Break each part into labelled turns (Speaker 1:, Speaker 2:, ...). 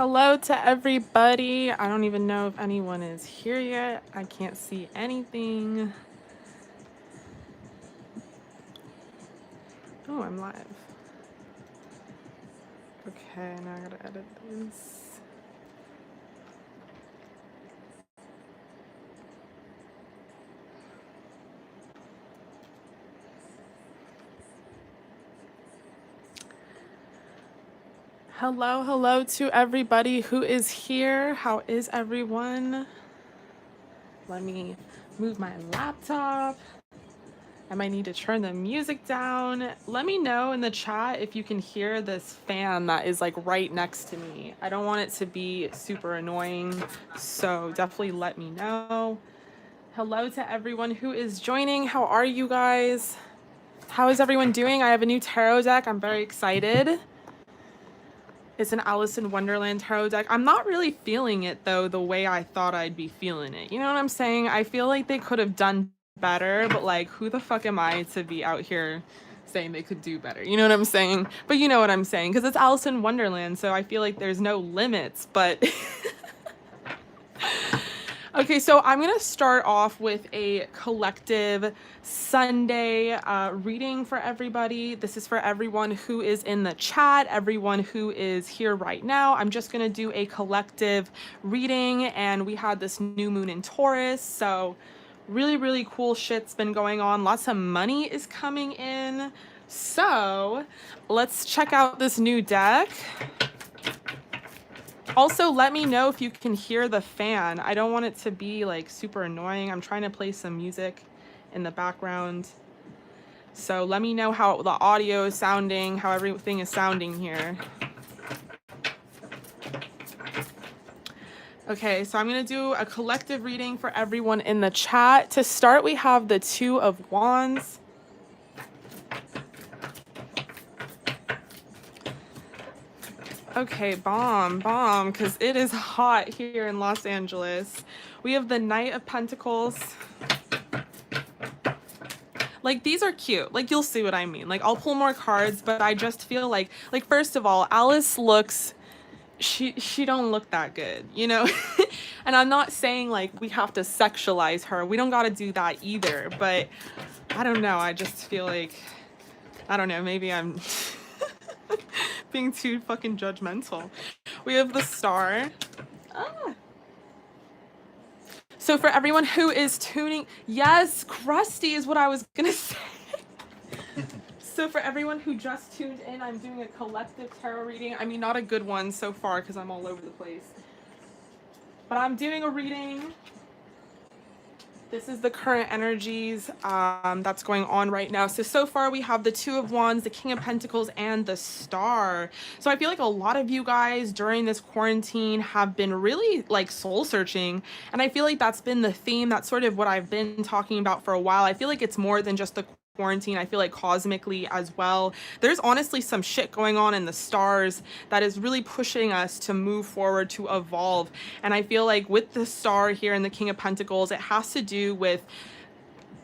Speaker 1: Hello to everybody. I don't even know if anyone is here yet. I can't see anything. Oh, I'm live. Okay, now I gotta edit this. Hello to everybody who is here. How is everyone? Let me move my laptop. I might need to turn the music down. Let me know in the chat if you can hear this fan that is like right next to me. I don't want it to be super annoying, so definitely let me know. Hello to everyone who is joining. How are you guys? How is everyone doing? I have a new tarot deck. I'm very excited. It's an Alice in Wonderland tarot deck. I'm not really feeling it though the way I thought I'd be feeling it. You know what I'm saying? I feel like they could have done better, but like who the fuck am I to be out here saying they could do better? You know what I'm saying? But you know what I'm saying, because it's Alice in Wonderland, so I feel like there's no limits, but okay, so I'm going to start off with a collective Sunday reading for everybody. This is for everyone who is in the chat, everyone who is here right now. I'm just going to do a collective reading, and we had this new moon in Taurus, so really cool shit's been going on. Lots of money is coming in. So let's check out this new deck. Also, let me know if you can hear the fan. I don't want it to be like super annoying. I'm trying to play some music in the background. So let me know how the audio is sounding, how everything is sounding here. Okay, so I'm going to do a collective reading for everyone in the chat. To start, we have the Two of Wands. Okay, bomb, because it is hot here in Los Angeles. We have the Knight of Pentacles. Like, these are cute. Like, you'll see what I mean. Like, I'll pull more cards, but I just feel like first of all, Alice looks, she don't look that good, you know? And I'm not saying, like, we have to sexualize her. We don't got to do that either. But I don't know. I just feel like, I don't know, maybe I'm being too fucking judgmental. We have the Star. So for everyone who is tuning, yes, crusty is what I was gonna say. So for everyone who just tuned in, I'm doing a collective tarot reading. I mean, not a good one so far because I'm all over the place. But I'm doing a reading. This is the current energies that's going on right now. So far we have the Two of Wands, the King of Pentacles, and the Star. So I feel like a lot of you guys during this quarantine have been really like soul searching. And I feel like that's been the theme. That's sort of what I've been talking about for a while. I feel like it's more than just the quarantine. I feel like cosmically as well, there's honestly some shit going on in the stars that is really pushing us to move forward, to evolve. And I feel like with the Star here and the King of Pentacles, it has to do with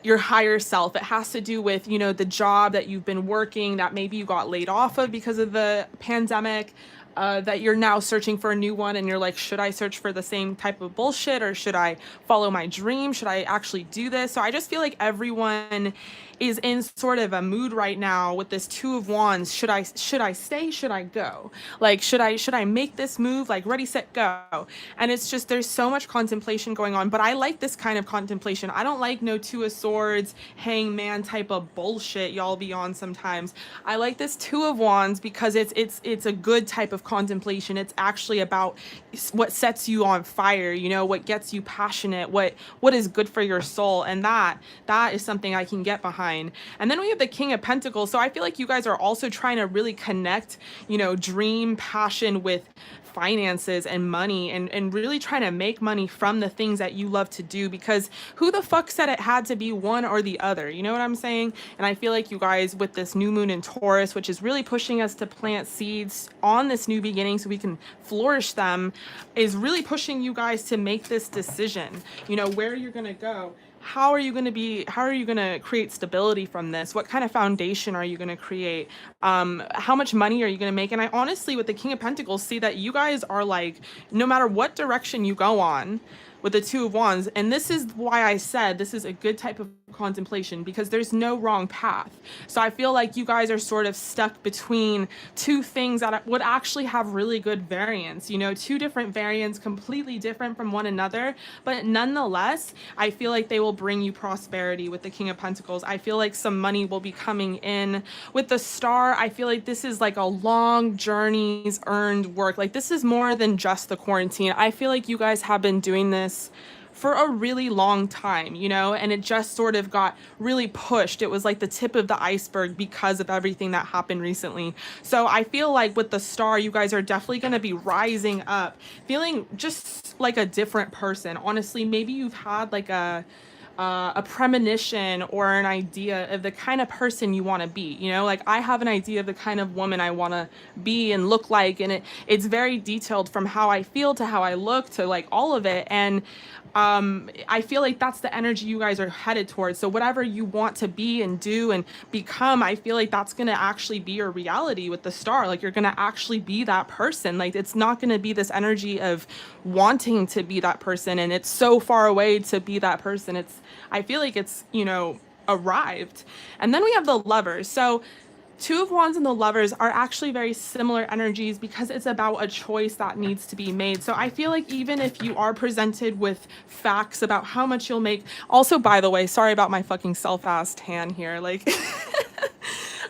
Speaker 1: your higher self. It has to do with, you know, the job that you've been working that maybe you got laid off of because of the pandemic, that you're now searching for a new one, and you're like, should I search for the same type of bullshit, or should I follow my dream? Should I actually do this? So I just feel like everyone is in sort of a mood right now with this Two of Wands. Should I stay? Should I go? Like, should I make this move? Like, ready, set, go. And it's just, there's so much contemplation going on, but I like this kind of contemplation. I don't like no Two of Swords, hangman type of bullshit y'all be on sometimes. I like this Two of Wands because it's a good type of contemplation. It's actually about what sets you on fire, you know, what gets you passionate, what is good for your soul. And that is something I can get behind. And then we have the King of Pentacles. So I feel like you guys are also trying to really connect, you know, dream, passion with finances and money, and really trying to make money from the things that you love to do, because who the fuck said it had to be one or the other? You know what I'm saying? And I feel like you guys with this new moon in Taurus, which is really pushing us to plant seeds on this new beginning so we can flourish them, is really pushing you guys to make this decision, you know, where you're gonna go, how are you going to create stability from this? What kind of foundation are you going to create? How much money are you going to make? And I honestly, with the King of Pentacles, see that you guys are like, no matter what direction you go on with the Two of Wands, and this is why I said this is a good type of contemplation, because there's no wrong path. So I feel like you guys are sort of stuck between two things that would actually have really good variance, you know, two different variants, completely different from one another, but nonetheless, I feel like they will bring you prosperity with the King of Pentacles. I feel like some money will be coming in. With the Star, I feel like this is like a long journey's earned work. Like this is more than just the quarantine. I feel like you guys have been doing this for a really long time, you know, and it just sort of got really pushed. It was like the tip of the iceberg because of everything that happened recently. So I feel like with the Star, you guys are definitely going to be rising up, feeling just like a different person. Honestly, maybe you've had like a premonition or an idea of the kind of person you want to be, you know, like I have an idea of the kind of woman I want to be and look like, and it's very detailed from how I feel to how I look to like all of it. And I feel like that's the energy you guys are headed towards. So whatever you want to be and do and become, I feel like that's going to actually be your reality with the Star. Like you're going to actually be that person. Like it's not going to be this energy of wanting to be that person and it's so far away to be that person. I feel like it's, you know, arrived. And then we have the Lovers. So Two of Wands and the Lovers are actually very similar energies because it's about a choice that needs to be made. So I feel like even if you are presented with facts about how much you'll make, also, by the way, sorry about my fucking self-ass tan here. Like,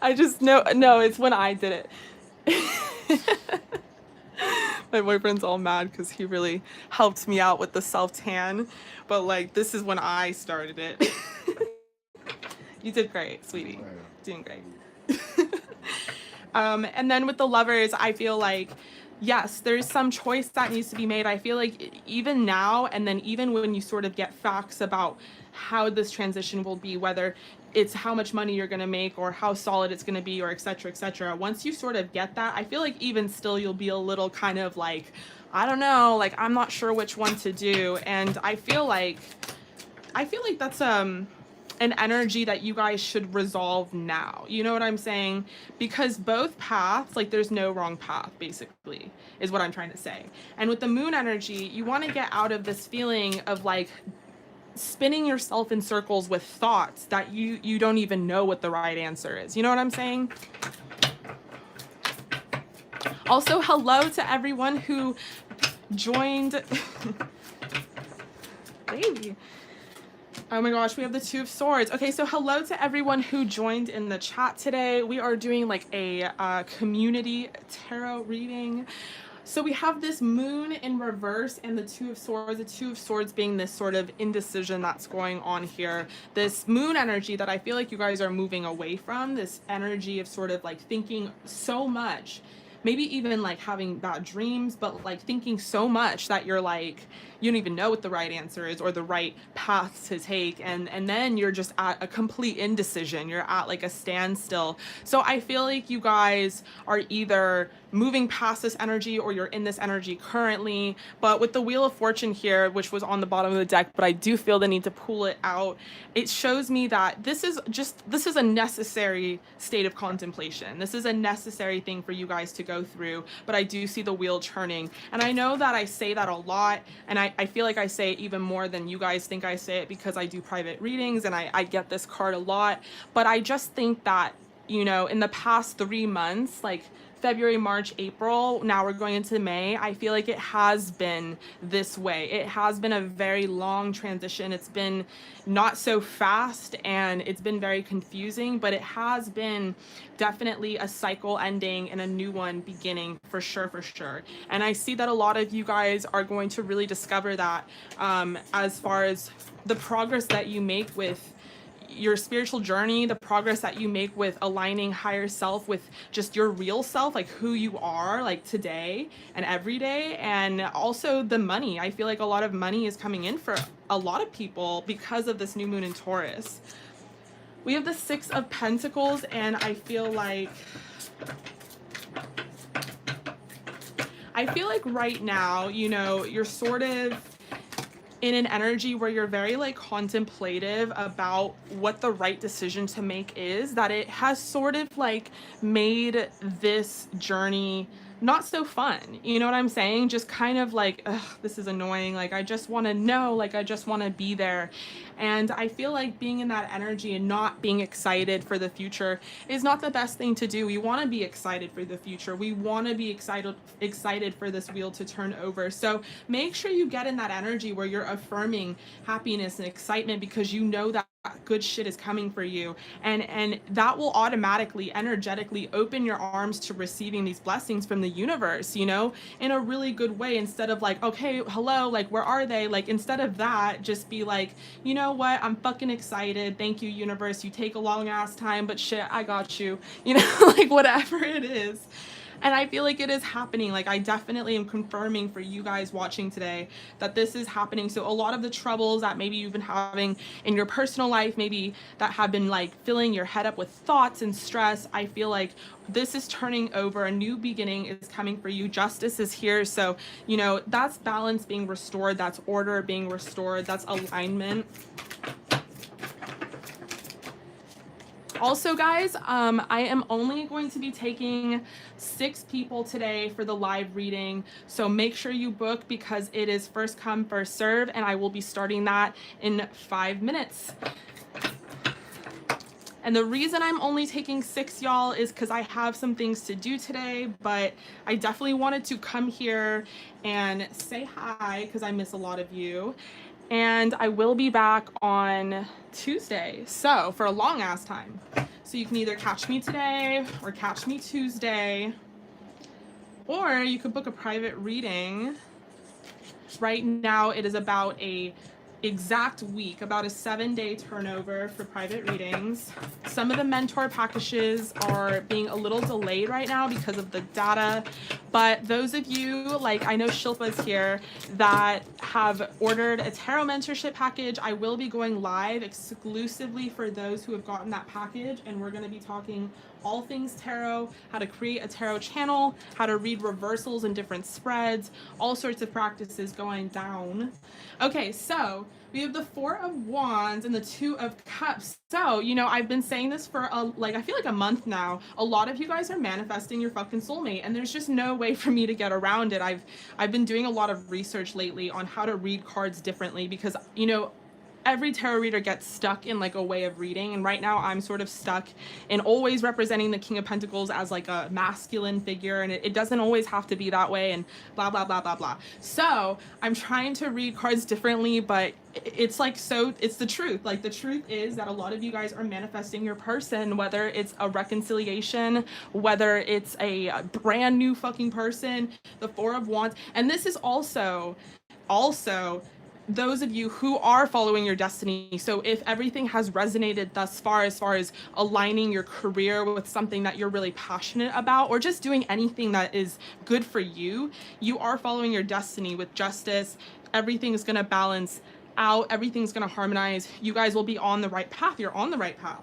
Speaker 1: I just know, no, it's when I did it. My boyfriend's all mad because he really helped me out with the self-tan. But like, this is when I started it. You did great, sweetie. Doing great. And then with the Lovers, I feel like, yes, there's some choice that needs to be made. I feel like even now, and then even when you sort of get facts about how this transition will be, whether it's how much money you're going to make or how solid it's going to be or et cetera, once you sort of get that, I feel like even still you'll be a little kind of like, I don't know, like I'm not sure which one to do. And I feel like that's an energy that you guys should resolve now. You know what I'm saying? Because both paths, like there's no wrong path, basically, is what I'm trying to say. And with the Moon energy, you want to get out of this feeling of like spinning yourself in circles with thoughts that you don't even know what the right answer is. You know what I'm saying? Also, hello to everyone who joined. Baby. Oh my gosh, we have the Two of Swords. Okay, so hello to everyone who joined in the chat today. We are doing like a community tarot reading. So we have this Moon in reverse and the Two of Swords. The Two of Swords being this sort of indecision that's going on here. This Moon energy that I feel like you guys are moving away from. This energy of sort of like thinking so much. Maybe even like having bad dreams, but like thinking so much that you're like, you don't even know what the right answer is or the right path to take. And then you're just at a complete indecision. You're at like a standstill. So I feel like you guys are either moving past this energy or you're in this energy currently. But with the Wheel of Fortune here, which was on the bottom of the deck, but I do feel the need to pull it out. It shows me that this is a necessary state of contemplation. This is a necessary thing for you guys to go through, but I do see the wheel turning. And I know that I say that a lot, and I feel like I say it even more than you guys think I say it because I do private readings and I get this card a lot. But I just think that, you know, in the past 3 months, like February, March, April, now we're going into May, I feel like it has been this way. It has been a very long transition. It's been not so fast and it's been very confusing, but it has been definitely a cycle ending and a new one beginning for sure, for sure. And I see that a lot of you guys are going to really discover that as far as the progress that you make with your spiritual journey, the progress that you make with aligning higher self with just your real self, like who you are, like today and every day. And also the money. I feel like a lot of money is coming in for a lot of people because of this new moon in Taurus. We have the Six of Pentacles, and I feel like right now, you know, you're sort of in an energy where you're very like contemplative about what the right decision to make is, that it has sort of like made this journey not so fun. You know what I'm saying? Just kind of like, ugh, this is annoying. Like, I just want to know, like, I just want to be there. And I feel like being in that energy and not being excited for the future is not the best thing to do. We want to be excited for the future. We want to be excited for this wheel to turn over. So make sure you get in that energy where you're affirming happiness and excitement, because you know that good shit is coming for you, and that will automatically energetically open your arms to receiving these blessings from the universe, you know, in a really good way. Instead of like, okay, hello, like, where are they? Like, instead of that, just be like, you know what, I'm fucking excited, thank you universe, you take a long ass time, but shit, I got you, you know, like, whatever it is. And I feel like it is happening. Like, I definitely am confirming for you guys watching today that this is happening. So a lot of the troubles that maybe you've been having in your personal life, maybe that have been like filling your head up with thoughts and stress, I feel like this is turning over. A new beginning is coming for you. Justice is here. So, you know, that's balance being restored. That's order being restored. That's alignment. Also, guys, I am only going to be taking 6 people today for the live reading. So make sure you book, because it is first come, first serve, and I will be starting that in 5 minutes. And the reason I'm only taking 6, y'all, is because I have some things to do today, but I definitely wanted to come here and say hi, because I miss a lot of you. And I will be back on Tuesday, so for a long ass time. So you can either catch me today or catch me Tuesday, or you could book a private reading. Right now it is about a exact week, about a 7-day turnover for private readings. Some of the mentor packages are being a little delayed right now because of the data, but those of you, like, I know Shilpa's here, that have ordered a tarot mentorship package, I will be going live exclusively for those who have gotten that package, and we're going to be talking all things tarot, how to create a tarot channel, how to read reversals and different spreads, all sorts of practices going down. Okay, so we have the 4 of Wands and the 2 of Cups. So, you know, I've been saying this for I feel like a month now. A lot of you guys are manifesting your fucking soulmate, and there's just no way for me to get around it. I've been doing a lot of research lately on how to read cards differently, because, you know, every tarot reader gets stuck in like a way of reading, and right now I'm sort of stuck in always representing the King of Pentacles as like a masculine figure, and it doesn't always have to be that way, and blah blah blah blah blah. So I'm trying to read cards differently, but it's like, so it's the truth. Like, the truth is that a lot of you guys are manifesting your person, whether it's a reconciliation, whether it's a brand new fucking person, the 4 of Wands. And this is also those of you who are following your destiny. So if everything has resonated thus far, as far as aligning your career with something that you're really passionate about, or just doing anything that is good for you, you are following your destiny with justice. Everything is going to balance out. Everything's going to harmonize. You guys will be on the right path. You're on the right path.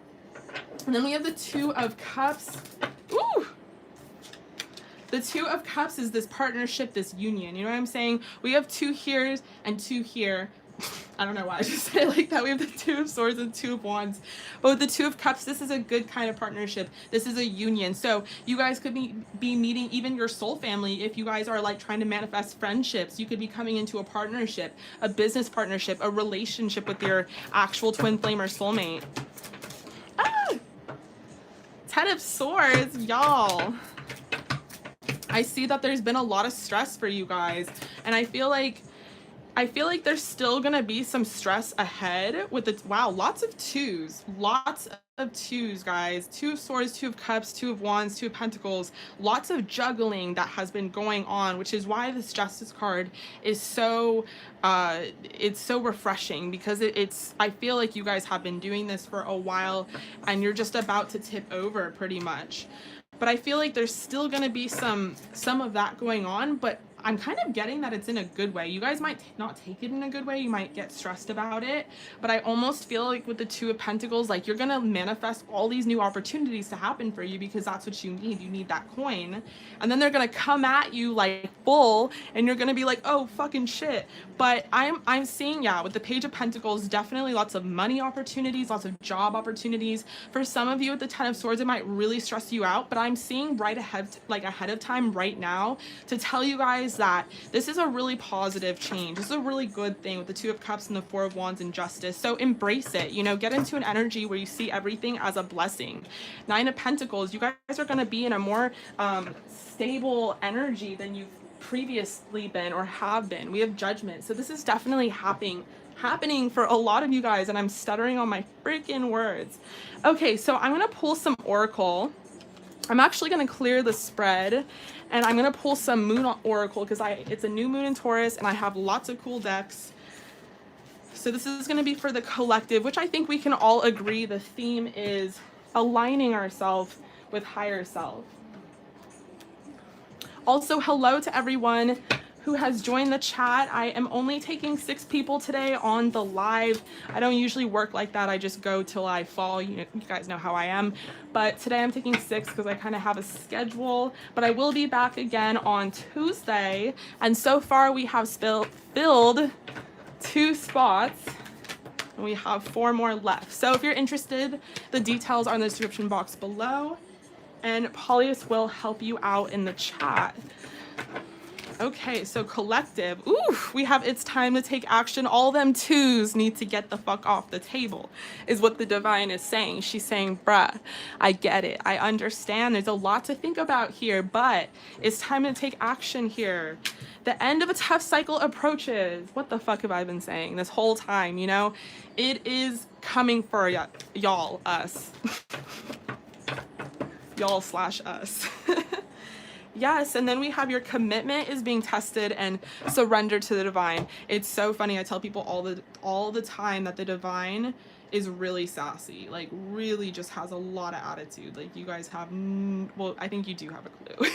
Speaker 1: And then we have the 2 of Cups. Ooh! The 2 of Cups is this partnership, this union. You know what I'm saying? We have 2 here and 2 here. I don't know why I just said it like that. We have the 2 of Swords and 2 of Wands. But with the 2 of Cups, this is a good kind of partnership. This is a union. So you guys could be meeting even your soul family. If you guys are like trying to manifest friendships, you could be coming into a partnership, a business partnership, a relationship with your actual twin flame or soulmate. Ah! 10 of Swords, y'all. I see that there's been a lot of stress for you guys, and I feel like there's still gonna be some stress ahead with the, wow, lots of 2s, guys. 2 of Swords, 2 of Cups, 2 of Wands, 2 of Pentacles. Lots of juggling that has been going on, which is why this Justice card is so it's so refreshing, because it's I feel like you guys have been doing this for a while, and you're just about to tip over pretty much. But I feel like there's still going to be some of that going on, but I'm kind of getting that it's in a good way. You guys might not take it in a good way. You might get stressed about it. But I almost feel like with the Two of Pentacles, like you're going to manifest all these new opportunities to happen for you because that's what you need. You need that coin. And then they're going to come at you like full and you're going to be like, oh, fucking shit. But I'm seeing, yeah, with the Page of Pentacles, definitely lots of money opportunities, lots of job opportunities. For some of you with the Ten of Swords, it might really stress you out. But I'm seeing right ahead, like ahead of time right now to tell you guys that this is a really positive change. This is a really good thing with the Two of Cups and the Four of Wands and Justice. So embrace it, you know, get into an energy where you see everything as a blessing. Nine of Pentacles, you guys are going to be in a more stable energy than you've previously been or have been. We have Judgment. So this is definitely happening for a lot of you guys, and I'm stuttering on my freaking words. Okay, so I'm going to pull some Oracle. I'm actually going to clear the spread and I'm going to pull some Moon Oracle because it's a new moon in Taurus and I have lots of cool decks. So this is going to be for the collective, which I think we can all agree the theme is aligning ourselves with higher self. Also, hello to everyone who has joined the chat. I am only taking 6 people today on the live. I don't usually work like that. I just go till I fall. You guys know how I am. But today I'm taking 6 because I kind of have a schedule. But I will be back again on Tuesday. And so far we have filled 2 spots. And we have 4 more left. So if you're interested, the details are in the description box below. And Polyus will help you out in the chat. Okay, so collective. Ooh, we have it's time to take action. All them 2s need to get the fuck off the table, is what the divine is saying. She's saying, bruh, I get it. I understand. There's a lot to think about here, but it's time to take action here. The end of a tough cycle approaches. What the fuck have I been saying this whole time, you know? It is coming for y'all, us. Y'all / us. Yes, and then we have your commitment is being tested and surrender to the divine. It's so funny. I tell people all the time that the divine is really sassy, like really just has a lot of attitude. Like you guys have, well, I think you do have a clue.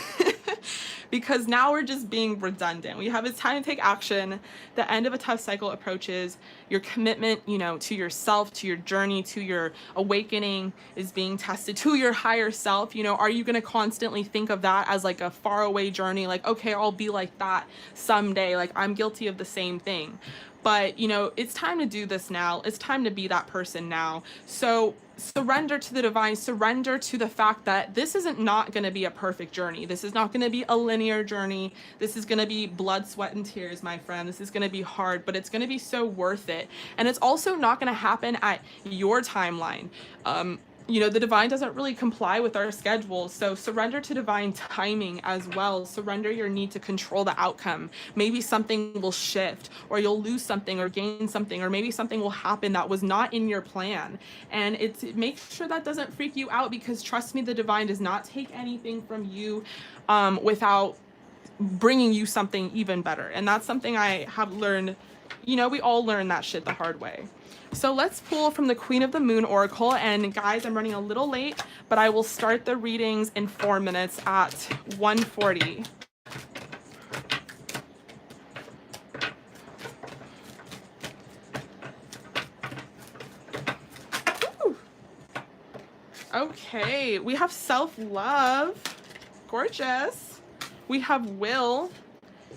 Speaker 1: Because now we're just being redundant. We have it's time to take action. The end of a tough cycle approaches. Your commitment, you know, to yourself, to your journey, to your awakening is being tested, to your higher self. You know, are you going to constantly think of that as like a faraway journey? Like, okay, I'll be like that someday. Like I'm guilty of the same thing. But, you know, it's time to do this now. It's time to be that person now. So surrender to the divine, surrender to the fact that this isn't not going to be a perfect journey. This is not going to be a linear journey. This is going to be blood, sweat, and tears, my friend. This is going to be hard, but it's going to be so worth it. And it's also not going to happen at your timeline. You know, the divine doesn't really comply with our schedule. So surrender to divine timing as well. Surrender your need to control the outcome. Maybe something will shift, or you'll lose something or gain something, or maybe something will happen that was not in your plan. And make sure that doesn't freak you out, because trust me, the divine does not take anything from you without bringing you something even better. And that's something I have learned. You know, we all learn that shit the hard way. So let's pull from the Queen of the Moon Oracle. And guys, I'm running a little late, but I will start the readings in 4 minutes at 1:40. Okay, we have self-love. Gorgeous. We have will.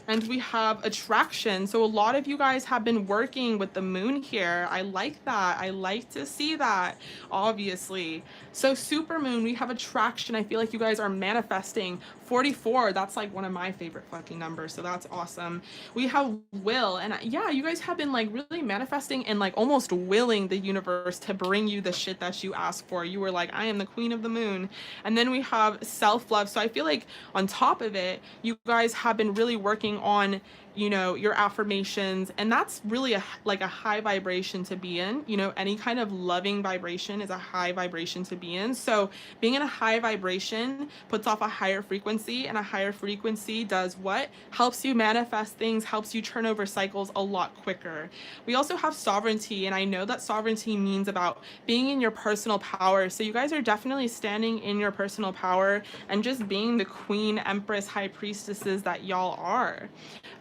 Speaker 1: And we have attraction. So a lot of you guys have been working with the moon here. I like that. I like to see that, obviously. So super moon, we have attraction. I feel like you guys are manifesting. 44, that's like one of my favorite fucking numbers. So that's awesome. We have will. And yeah, you guys have been like really manifesting and like almost willing the universe to bring you the shit that you ask for. You were like, I am the queen of the moon. And then we have self-love. So I feel like on top of it, you guys have been really working on you know, your affirmations. And that's really like a high vibration to be in. You know, any kind of loving vibration is a high vibration to be in. So being in a high vibration puts off a higher frequency, and a higher frequency does what? Helps you manifest things, helps you turn over cycles a lot quicker. We also have sovereignty, and I know that sovereignty means about being in your personal power. So you guys are definitely standing in your personal power and just being the queen, empress, high priestesses that y'all are.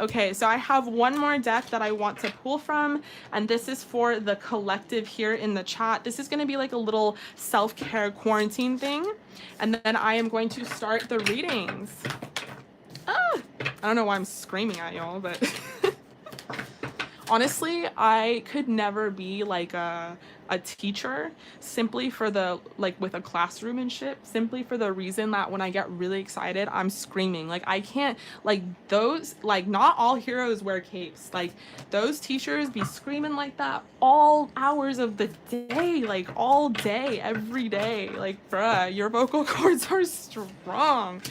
Speaker 1: Okay, so I have one more deck that I want to pull from, and this is for the collective here in the chat. This is going to be like a little self-care quarantine thing, and then I am going to start the readings. I don't know why I'm screaming at y'all, but honestly, I could never be like a teacher, simply for the, like with a classroom and shit, simply for the reason that when I get really excited, I'm screaming. Like I can't, like those, like not all heroes wear capes. Like those teachers be screaming like that all hours of the day, like all day, every day. Like bruh, your vocal cords are strong.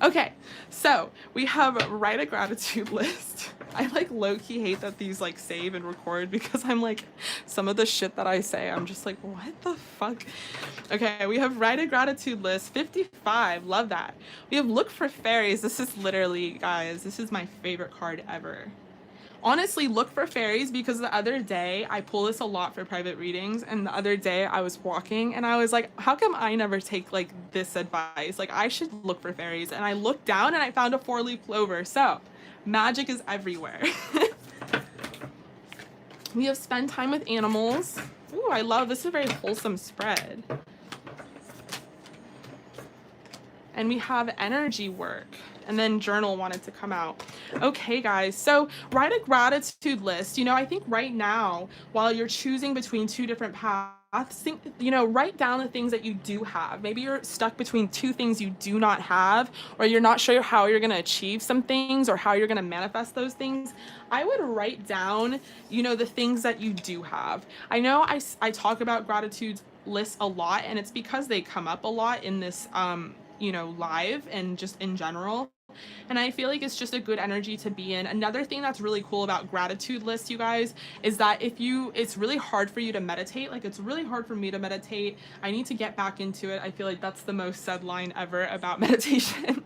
Speaker 1: Okay, so we have write a gratitude list. I like low-key hate that these like save and record, because I'm like, some of the shit that I say, I'm just like, what the fuck? Okay, we have write a gratitude list, 55, love that. We have look for fairies. This is literally, guys, this is my favorite card ever. Honestly, look for fairies, because the other day, I pull this a lot for private readings, and the other day I was walking and I was like, how come I never take like this advice? Like I should look for fairies. And I looked down and I found a 4-leaf clover. So magic is everywhere. We have spend time with animals. Ooh, I love this. Is a very wholesome spread. And we have energy work, and then journal wanted to come out. Okay, guys, so write a gratitude list. You know, I think right now, while you're choosing between two different paths, think, you know, write down the things that you do have. Maybe you're stuck between two things you do not have, or you're not sure how you're going to achieve some things or how you're going to manifest those things. I would write down, you know, the things that you do have. I know I talk about gratitude lists a lot, and it's because they come up a lot in this, you know, live and just in general. And I feel like it's just a good energy to be in. Another thing that's really cool about gratitude lists, you guys, is that it's really hard for you to meditate. Like it's really hard for me to meditate. I need to get back into it. I feel like that's the most said line ever about meditation.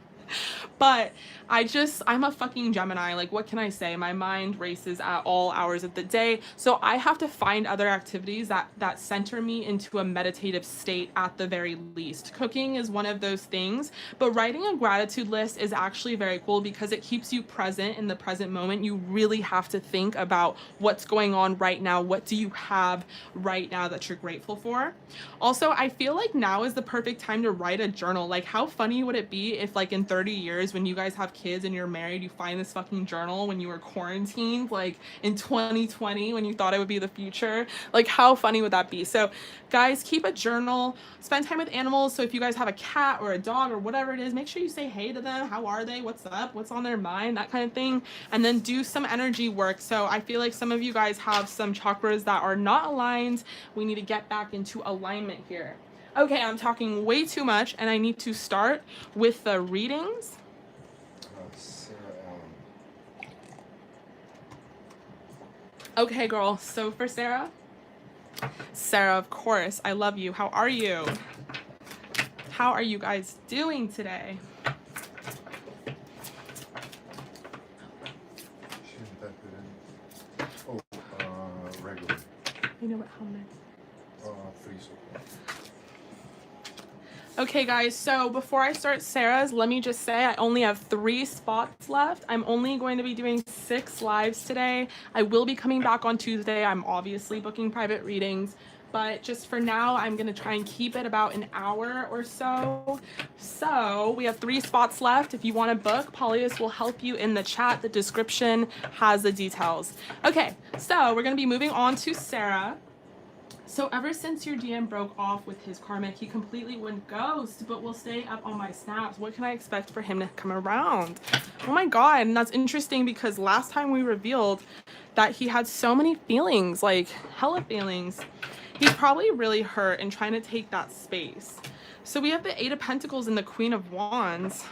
Speaker 1: But I'm a fucking Gemini. Like, what can I say? My mind races at all hours of the day. So I have to find other activities that center me into a meditative state at the very least. Cooking is one of those things, but writing a gratitude list is actually very cool because it keeps you present in the present moment. You really have to think about what's going on right now. What do you have right now that you're grateful for? Also, I feel like now is the perfect time to write a journal. Like, how funny would it be if, like, in 30 years, when you guys have kids and you're married, you find this fucking journal when you were quarantined, like in 2020, when you thought it would be the future? Like, how funny would that be? So guys, keep a journal, spend time with animals. So if you guys have a cat or a dog or whatever it is, make sure you say hey to them. How are they? What's up? What's on their mind? That kind of thing. And then do some energy work. So I feel like some of you guys have some chakras that are not aligned. We need to get back into alignment here. Okay, I'm talking way too much, and I need to start with the readings. Okay, girl. So for Sarah, of course, I love you. How are you? How are you guys doing today?
Speaker 2: Regular.
Speaker 1: You know what? How many?
Speaker 2: 3 so far.
Speaker 1: Okay, guys, so before I start Sarah's, let me just say I only have 3 spots left. I'm only going to be doing 6 lives today. I will be coming back on Tuesday. I'm obviously booking private readings, but just for now, I'm going to try and keep it about an hour or so. So we have 3 spots left. If you want to book, Polyus will help you in the chat. The description has the details. Okay, so we're going to be moving on to Sarah. So ever since your DM broke off with his karmic, he completely went ghost, but will stay up on my snaps. What can I expect for him to come around? Oh my God, and that's interesting because last time we revealed that he had so many feelings, like hella feelings. He's probably really hurt and trying to take that space. So we have the Eight of Pentacles and the Queen of Wands.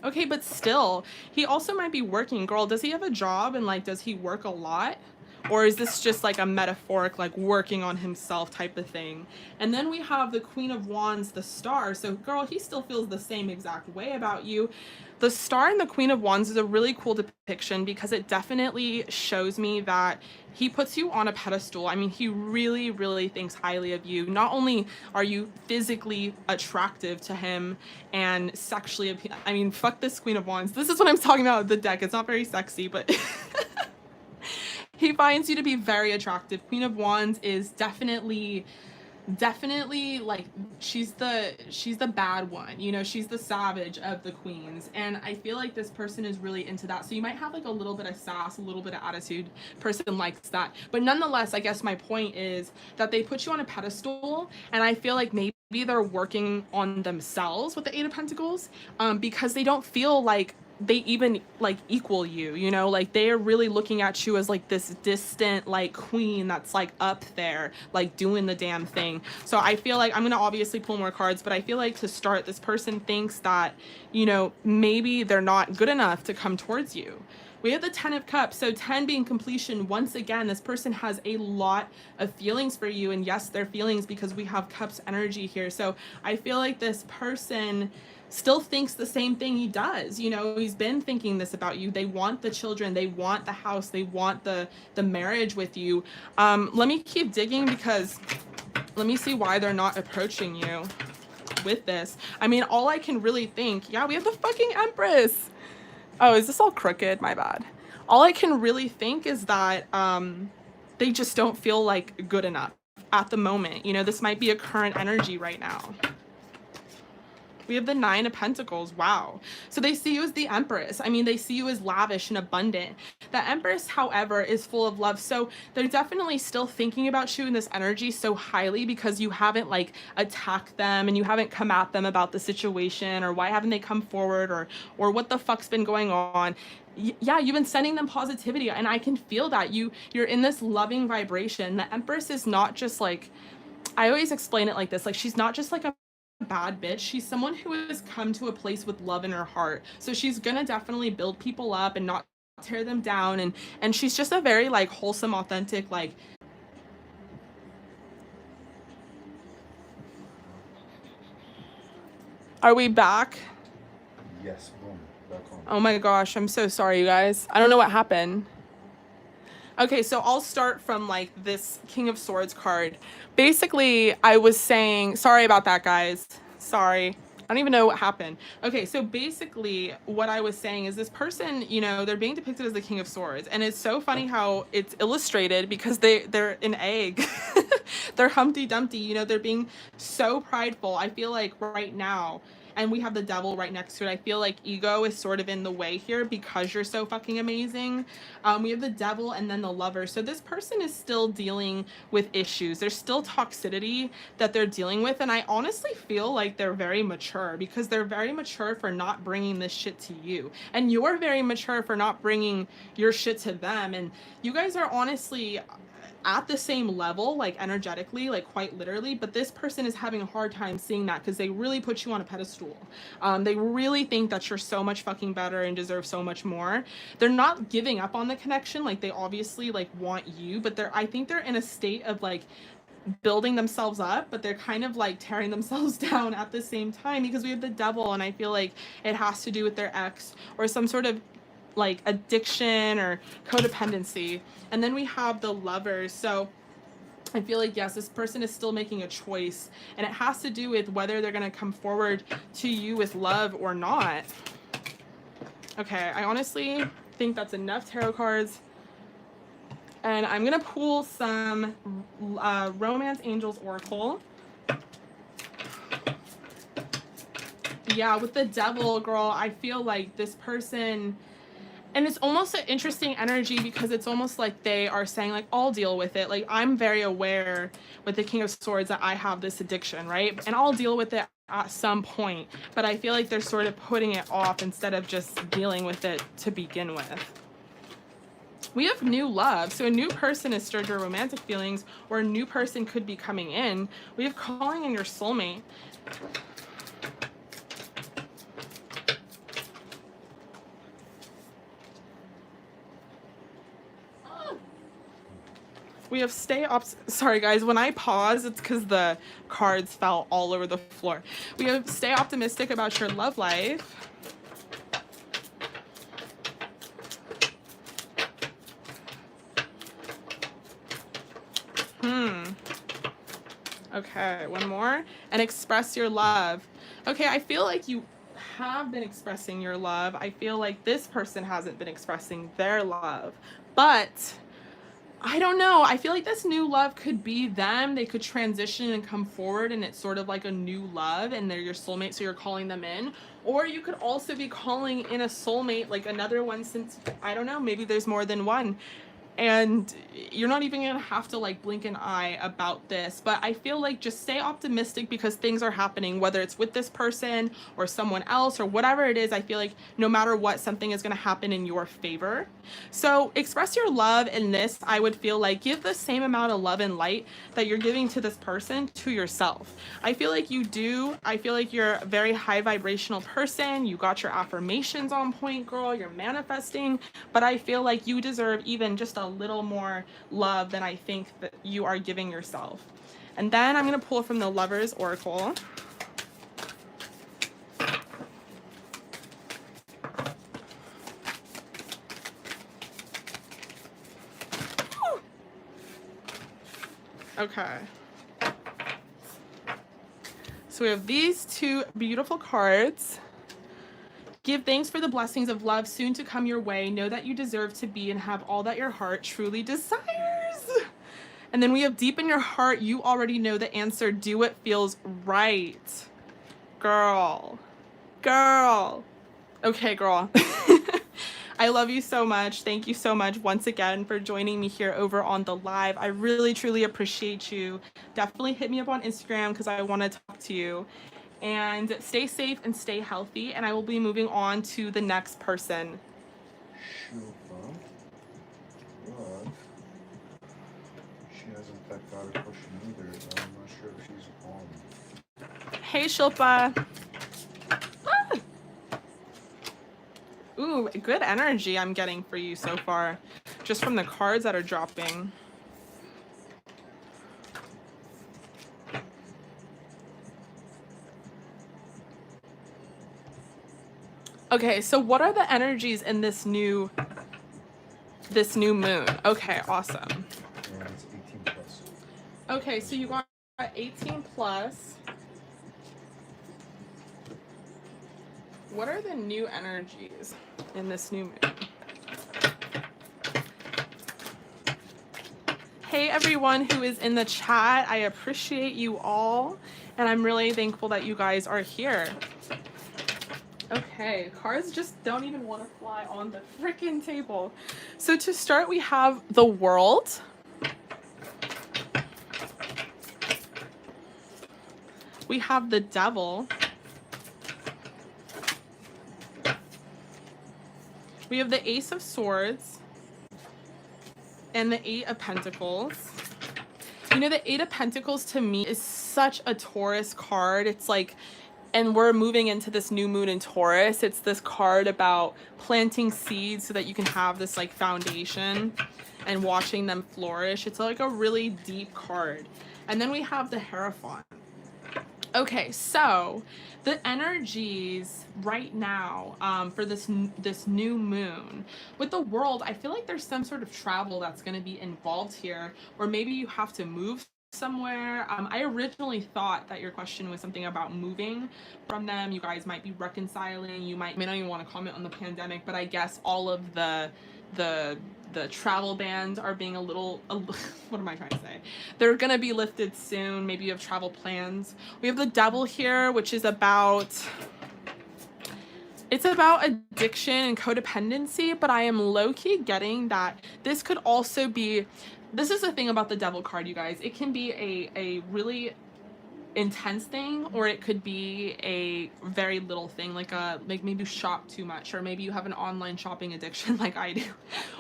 Speaker 1: Okay, but still, he also might be working. Girl, does he have a job and like, does he work a lot? Or is this just like a metaphoric, like working on himself type of thing? And then we have the Queen of Wands, the Star. So girl, he still feels the same exact way about you. The Star and the Queen of Wands is a really cool depiction because it definitely shows me that he puts you on a pedestal. I mean, he really, really thinks highly of you. Not only are you physically attractive to him and sexually, I mean, fuck this Queen of Wands. This is what I'm talking about with the deck. It's not very sexy, but he finds you to be very attractive. Queen of Wands is definitely like she's the bad one, you know, she's the savage of the queens, and I feel like this person is really into that. So you might have like a little bit of sass, a little bit of attitude. Person likes that, but nonetheless, I guess my point is that they put you on a pedestal, and I feel like maybe they're working on themselves with the Eight of Pentacles, because they don't feel like they even like equal you, you know, like they are really looking at you as like this distant like queen that's like up there like doing the damn thing. So I feel like I'm gonna obviously pull more cards, but I feel like to start, this person thinks that, you know, maybe they're not good enough to come towards you. We have the 10 of Cups, so 10 being completion. Once again, this person has a lot of feelings for you, and yes, they're feelings because we have Cups energy here. So I feel like this person still thinks the same thing he does. You know, he's been thinking this about you. They want the children, they want the house, they want the marriage with you. Let me keep digging because let me see why they're not approaching you with this. I mean, all I can really think, yeah, we have the fucking Empress. Oh, is this all crooked? My bad. All I can really think is that they just don't feel like good enough at the moment. You know, this might be a current energy right now. We have the 9 of Pentacles. Wow. So they see you as the Empress. I mean, they see you as lavish and abundant. The Empress, however, is full of love. So they're definitely still thinking about you in this energy so highly because you haven't like attacked them and you haven't come at them about the situation, or why haven't they come forward, or what the fuck's been going on. Yeah, you've been sending them positivity, and I can feel that you're in this loving vibration. The Empress is not just like, I always explain it like this, like she's not just like a bad bitch. She's someone who has come to a place with love in her heart. So she's gonna definitely build people up and not tear them down, and she's just a very like wholesome, authentic, like. Are we back?
Speaker 2: Yes, boom, back on.
Speaker 1: Oh my gosh, I'm so sorry, you guys. I don't know what happened. Okay, so I'll start from like this King of Swords card. Basically, I was saying, sorry about that, guys. Sorry. I don't even know what happened. Okay, so basically what I was saying is this person, you know, they're being depicted as the King of Swords. And it's so funny how it's illustrated because they're an egg. They're Humpty Dumpty, you know, they're being so prideful. I feel like right now, and we have the Devil right next to it, I feel like ego is sort of in the way here because you're so fucking amazing. We have the Devil and then the Lover. So this person is still dealing with issues. There's still toxicity that they're dealing with. And I honestly feel like they're very mature because they're very mature for not bringing this shit to you. And you're very mature for not bringing your shit to them. And you guys are honestly at the same level, like energetically, like quite literally, but this person is having a hard time seeing that because they really put you on a pedestal. They really think that you're so much fucking better and deserve so much more. They're not giving up on the connection, like they obviously like want you, but I think they're in a state of like building themselves up, but they're kind of like tearing themselves down at the same time because we have the Devil, and I feel like it has to do with their ex or some sort of like addiction or codependency. And then we have the Lovers. So I feel like, yes, this person is still making a choice, and it has to do with whether they're going to come forward to you with love or not. Okay, I honestly think that's enough tarot cards. And I'm going to pull some Romance Angels Oracle. Yeah, with the Devil, girl, I feel like this person, and it's almost an interesting energy because it's almost like they are saying like, I'll deal with it. Like, I'm very aware with the King of Swords that I have this addiction, right? And I'll deal with it at some point. But I feel like they're sort of putting it off instead of just dealing with it to begin with. We have new love. So a new person has stirred your romantic feelings, or a new person could be coming in. We have calling in your soulmate. We have sorry guys, when I pause, it's because the cards fell all over the floor. We have stay optimistic about your love life. Okay, one more. And express your love. Okay, I feel like you have been expressing your love. I feel like this person hasn't been expressing their love. But I don't know. I feel like this new love could be them. They could transition and come forward, and it's sort of like a new love, and they're your soulmate, so you're calling them in. Or you could also be calling in a soulmate, like another one, since, I don't know, maybe there's more than one. And you're not even gonna have to like blink an eye about this, but I feel like just stay optimistic because things are happening, whether it's with this person or someone else or whatever it is. I feel like no matter what, something is gonna happen in your favor. So express your love in this. I would feel like give the same amount of love and light that you're giving to this person to yourself. I feel like you do. I feel like you're a very high vibrational person. You got your affirmations on point, girl. You're manifesting, but I feel like you deserve even just a little more love than I think that you are giving yourself. And then I'm going to pull from the Lovers Oracle. Okay. So we have these two beautiful cards. Give thanks for the blessings of love soon to come your way. Know that you deserve to be and have all that your heart truly desires. And then we have deep in your heart, you already know the answer. Do what feels right. Girl. Girl. Okay, girl. I love you so much. Thank you so much once again for joining me here over on the live. I really, truly appreciate you. Definitely hit me up on Instagram because I want to talk to you. And stay safe and stay healthy. And I will be moving on to the next person.
Speaker 2: Love. She hasn't got a question either. I'm not sure if she's on.
Speaker 1: Hey, Shilpa. Ah! Ooh, good energy I'm getting for you so far, just from the cards that are dropping. Okay, so what are the energies in this new moon? Okay, awesome.
Speaker 2: Yeah, it's 18 plus.
Speaker 1: Okay, so you got 18 plus. What are the new energies in this new moon? Hey everyone who is in the chat, I appreciate you all, and I'm really thankful that you guys are here. Okay, cards just don't even want to fly on the freaking table. So to start, we have the World. We have the Devil. We have the Ace of Swords and the Eight of Pentacles. You know, the Eight of Pentacles to me is such a Taurus card. It's like, and we're moving into this new moon in Taurus. It's this card about planting seeds so that you can have this like foundation and watching them flourish. It's like a really deep card. And then we have the Hierophant. Okay, so the energies right now for this new moon with the World, I feel like there's some sort of travel that's going to be involved here, or maybe you have to move somewhere. I originally thought that your question was something about moving from them. You guys might be reconciling. You may not even want to comment on the pandemic, but I guess all of the travel bans are being a little what am I trying to say? They're gonna be lifted soon. Maybe you have travel plans. We have the Devil here, which is about addiction and codependency, but I am low-key getting that this could also be, this is the thing about the Devil card, you guys. It can be a really intense thing, or it could be a very little thing, like maybe you shop too much, or maybe you have an online shopping addiction like I do,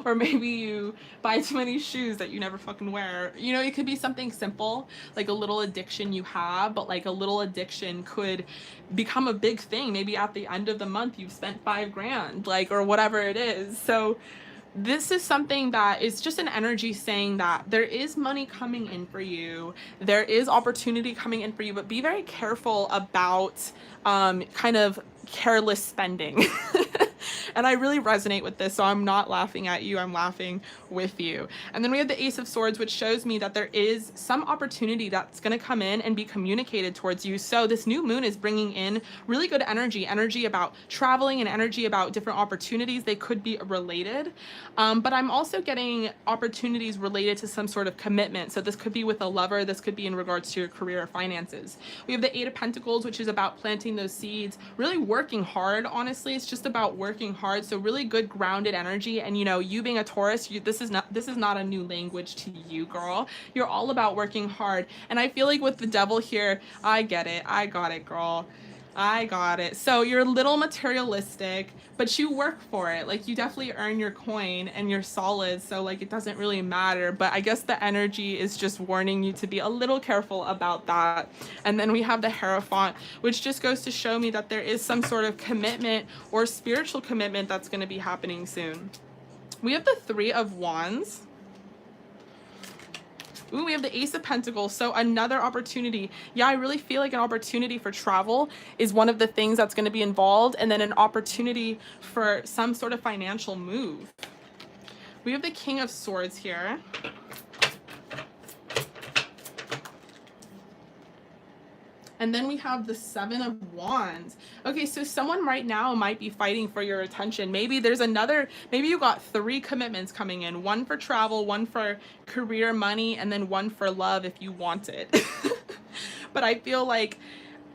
Speaker 1: or maybe you buy too many shoes that you never fucking wear. You know, it could be something simple, like a little addiction you have, but like a little addiction could become a big thing. Maybe at the end of the month you've spent $5,000, like, or whatever it is. So this is something that is just an energy saying that there is money coming in for you. There is opportunity coming in for you, but be very careful about kind of careless spending. And I really resonate with this, so I'm not laughing at you, I'm laughing with you. And then we have the Ace of Swords, which shows me that there is some opportunity that's going to come in and be communicated towards you. So this new moon is bringing in really good energy about traveling and energy about different opportunities. They could be related, but I'm also getting opportunities related to some sort of commitment. So this could be with a lover, this could be in regards to your career or finances. We have the Eight of Pentacles, which is about planting those seeds, really working hard. Honestly, it's just about working hard. So really good grounded energy. And you know, you being a Taurus, this is not a new language to you, girl. You're all about working hard. And I feel like with the Devil here, I get it. I got it, girl. I got it. So you're a little materialistic, but you work for it. Like, you definitely earn your coin and you're solid. So like, it doesn't really matter. But I guess the energy is just warning you to be a little careful about that. And then we have the Hierophant, which just goes to show me that there is some sort of commitment or spiritual commitment that's going to be happening soon. We have the Three of Wands. Ooh, we have the Ace of Pentacles. So another opportunity. Yeah, I really feel like an opportunity for travel is one of the things that's going to be involved. And then an opportunity for some sort of financial move. We have the King of Swords here. And then we have the Seven of Wands. Okay, so someone right now might be fighting for your attention. Maybe there's another, maybe you got 3 commitments coming in. One for travel, one for career, money, and then one for love if you want it. But I feel like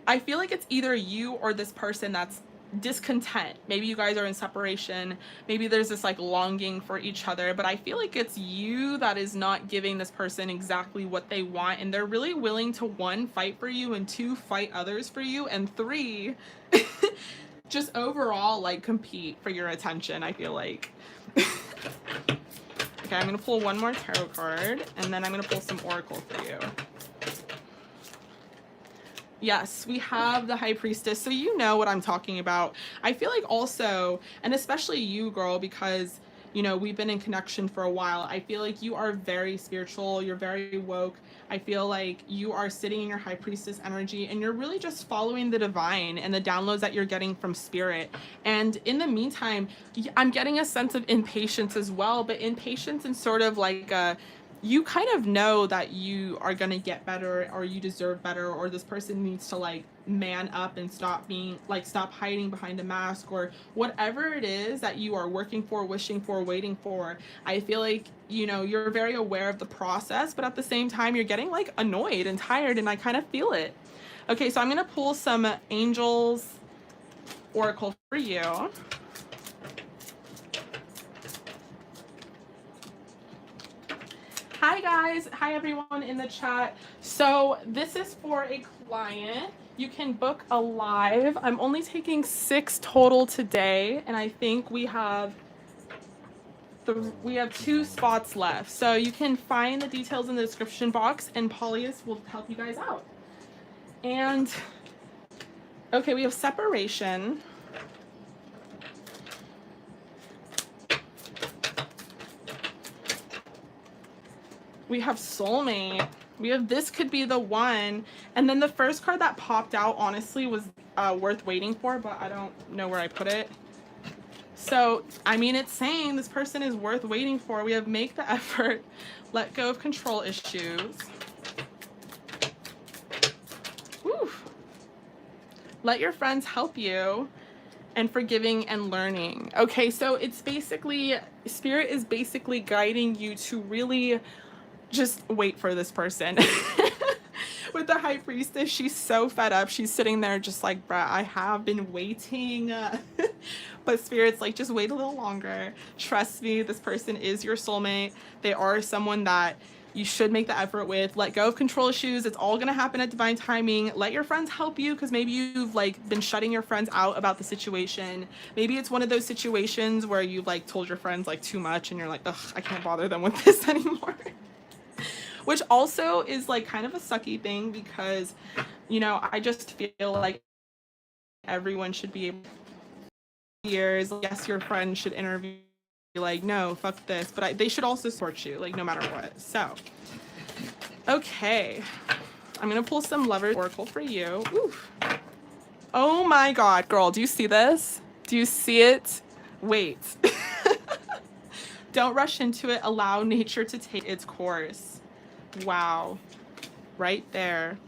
Speaker 1: it's either you or this person that's discontent. Maybe you guys are in separation. Maybe there's this like longing for each other, but I feel like it's you that is not giving this person exactly what they want, and they're really willing to 1, fight for you, and 2, fight others for you, and 3, just overall like compete for your attention, I feel like. Okay, I'm gonna pull one more tarot card, and then I'm gonna pull some oracle for you. Yes, we have the High Priestess, so you know what I'm talking about. I feel like also, and especially you, girl, because, you know, we've been in connection for a while, I feel like you are very spiritual, you're very woke. I feel like you are sitting in your High Priestess energy, and you're really just following the divine and the downloads that you're getting from spirit. And in the meantime, I'm getting a sense of impatience as well, but impatience in sort of like a, you kind of know that you are going to get better, or you deserve better, or this person needs to like man up and stop being like, stop hiding behind a mask, or whatever it is that you are working for, wishing for, waiting for. I feel like, you know, you're very aware of the process, but at the same time you're getting like annoyed and tired, and I kind of feel it. Okay, so I'm going to pull some angels oracle for you. Hi guys, hi everyone in the chat. So this is for a client. You can book a live. I'm only taking 6 total today, and I think we have 2 spots left. So you can find the details in the description box, and Paulius will help you guys out. And okay, we have separation. We have soulmate. We have this could be the one. And then the first card that popped out, honestly, was worth waiting for, but I don't know where I put it. So, I mean, it's saying this person is worth waiting for. We have make the effort, let go of control issues. Woo. Let your friends help you, and forgiving and learning. Okay, so it's basically, spirit is basically guiding you to really just wait for this person. With the High Priestess, she's so fed up. She's sitting there just like, bruh, I have been waiting. But Spirit's like, just wait a little longer. Trust me, this person is your soulmate. They are someone that you should make the effort with. Let go of control issues. It's all gonna happen at divine timing. Let your friends help you, because maybe you've like been shutting your friends out about the situation. Maybe it's one of those situations where you've like told your friends like too much and you're like, ugh, I can't bother them with this anymore. Which also is like kind of a sucky thing, because, you know, I just feel like everyone should be able to years. Yes, your friend should interview, like, no, fuck this, but they should also support you, like, no matter what. So, okay, I'm gonna pull some Lovers Oracle for you. Oof. Oh my god, girl, do you see this? Do you see it? Wait. Don't rush into it. Allow nature to take its course. Wow. Right there.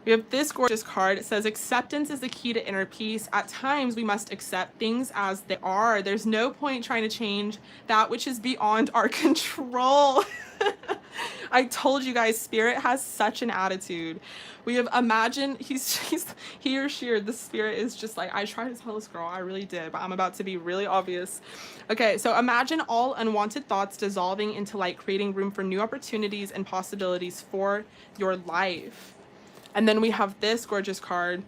Speaker 1: We have this gorgeous card. It says, acceptance is the key to inner peace. At times, we must accept things as they are. There's no point trying to change that which is beyond our control. I told you guys, Spirit has such an attitude. We have imagined, he or she, or the Spirit is just like, I tried to tell this girl, I really did, but I'm about to be really obvious. Okay, so imagine all unwanted thoughts dissolving into light, creating room for new opportunities and possibilities for your life. And then we have this gorgeous card.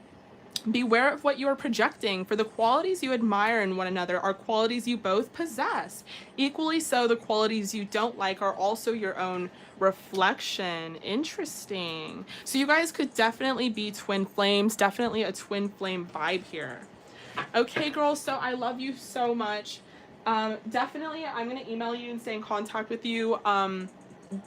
Speaker 1: Beware of what you are projecting, for the qualities you admire in one another are qualities you both possess. Equally so, the qualities you don't like are also your own reflection. Interesting. So you guys could definitely be twin flames, definitely a twin flame vibe here. Okay, girls, so I love you so much. Definitely, I'm going to email you and stay in contact with you. I'm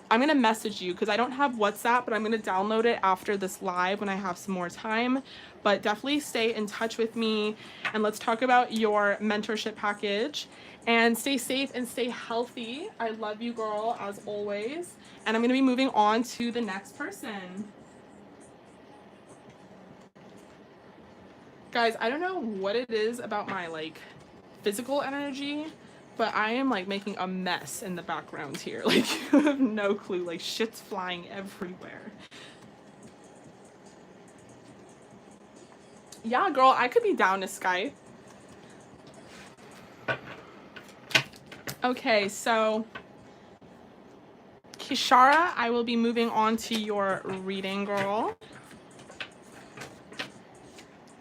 Speaker 1: going to message you because I don't have WhatsApp, but I'm going to download it after this live when I have some more time. But definitely stay in touch with me, and let's talk about your mentorship package. And stay safe and stay healthy. I love you, girl, as always. And I'm going to be moving on to the next person. Guys, I don't know what it is about my like physical energy, but I am like making a mess in the background here. Like, you have no clue. Like, shit's flying everywhere. Yeah, girl, I could be down to Skype. Okay, so Kishara, I will be moving on to your reading, girl.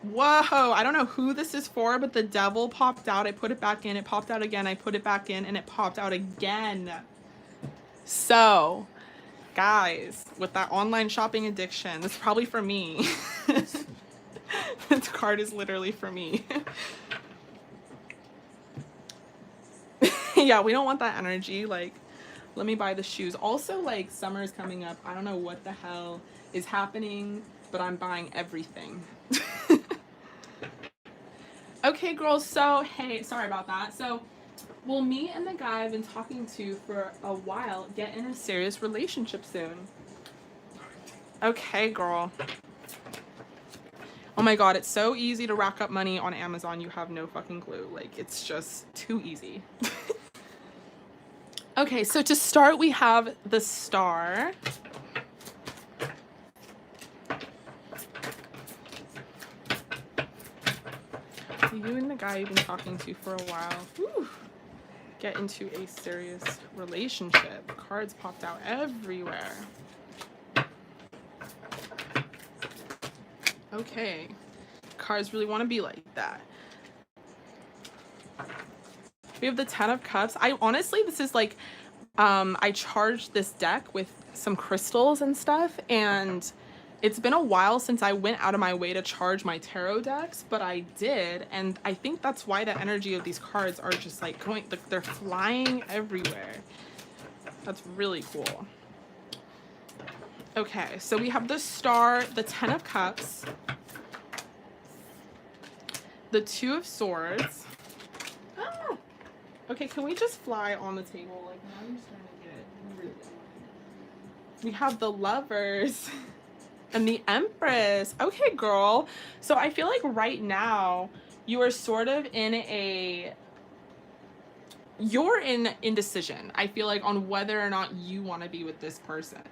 Speaker 1: Whoa, I don't know who this is for, but the devil popped out. I put it back in. It popped out again. I put it back in, and it popped out again. So, guys, with that online shopping addiction, this is probably for me. This card is literally for me. Yeah, we don't want that energy. Like, let me buy the shoes. Also, like, summer's coming up. I don't know what the hell is happening, but I'm buying everything. Okay, girls, so, hey, sorry about that. So, will me and the guy I've been talking to for a while get in a serious relationship soon? Okay, girl. Oh my god, it's so easy to rack up money on Amazon. You have no fucking clue. Like, it's just too easy. Okay, so to start, we have the Star. You and the guy you've been talking to for a while, whew, get into a serious relationship. Cards popped out everywhere. Okay, cards really want to be like that. We have the 10 of Cups. I honestly, this is like, I charged this deck with some crystals and stuff, and it's been a while since I went out of my way to charge my tarot decks, but I did, and I think that's why the energy of these cards are just like going, they're flying everywhere. That's really cool. Okay, so we have the Star, the 10 of Cups, the 2 of Swords. Ah! Okay, can we just fly on the table? Like, now I'm starting to get really annoying. We have the Lovers. And the Empress. Okay, girl. So I feel like right now you are sort of in a, you're in indecision, I feel like, on whether or not you want to be with this person.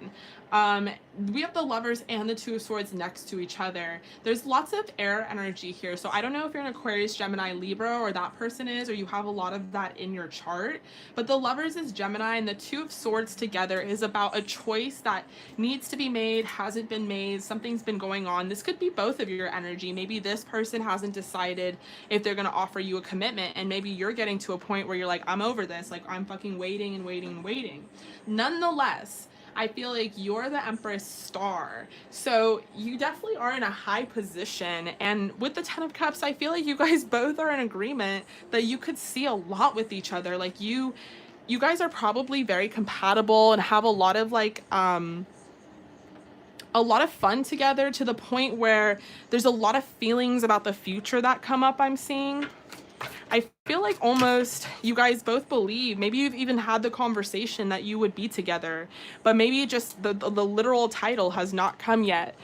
Speaker 1: We have the Lovers and the Two of Swords next to each other. There's lots of air energy here. So I don't know if you're an Aquarius, Gemini, Libra, or that person is, or you have a lot of that in your chart. But the Lovers is Gemini, and the Two of Swords together is about a choice that needs to be made, hasn't been made, something's been going on. This could be both of your energy. Maybe this person hasn't decided if they're going to offer you a commitment, and maybe you're getting to a point where you're like, I'm over this, like I'm fucking waiting and waiting and waiting. Nonetheless, I feel like you're the Empress star. So you definitely are in a high position. And with the Ten of Cups, I feel like you guys both are in agreement that you could see a lot with each other. Like you guys are probably very compatible and have a lot of like, a lot of fun together, to the point where there's a lot of feelings about the future that come up, I'm seeing. I feel like almost you guys both believe, maybe you've even had the conversation that you would be together, but maybe just the literal title has not come yet.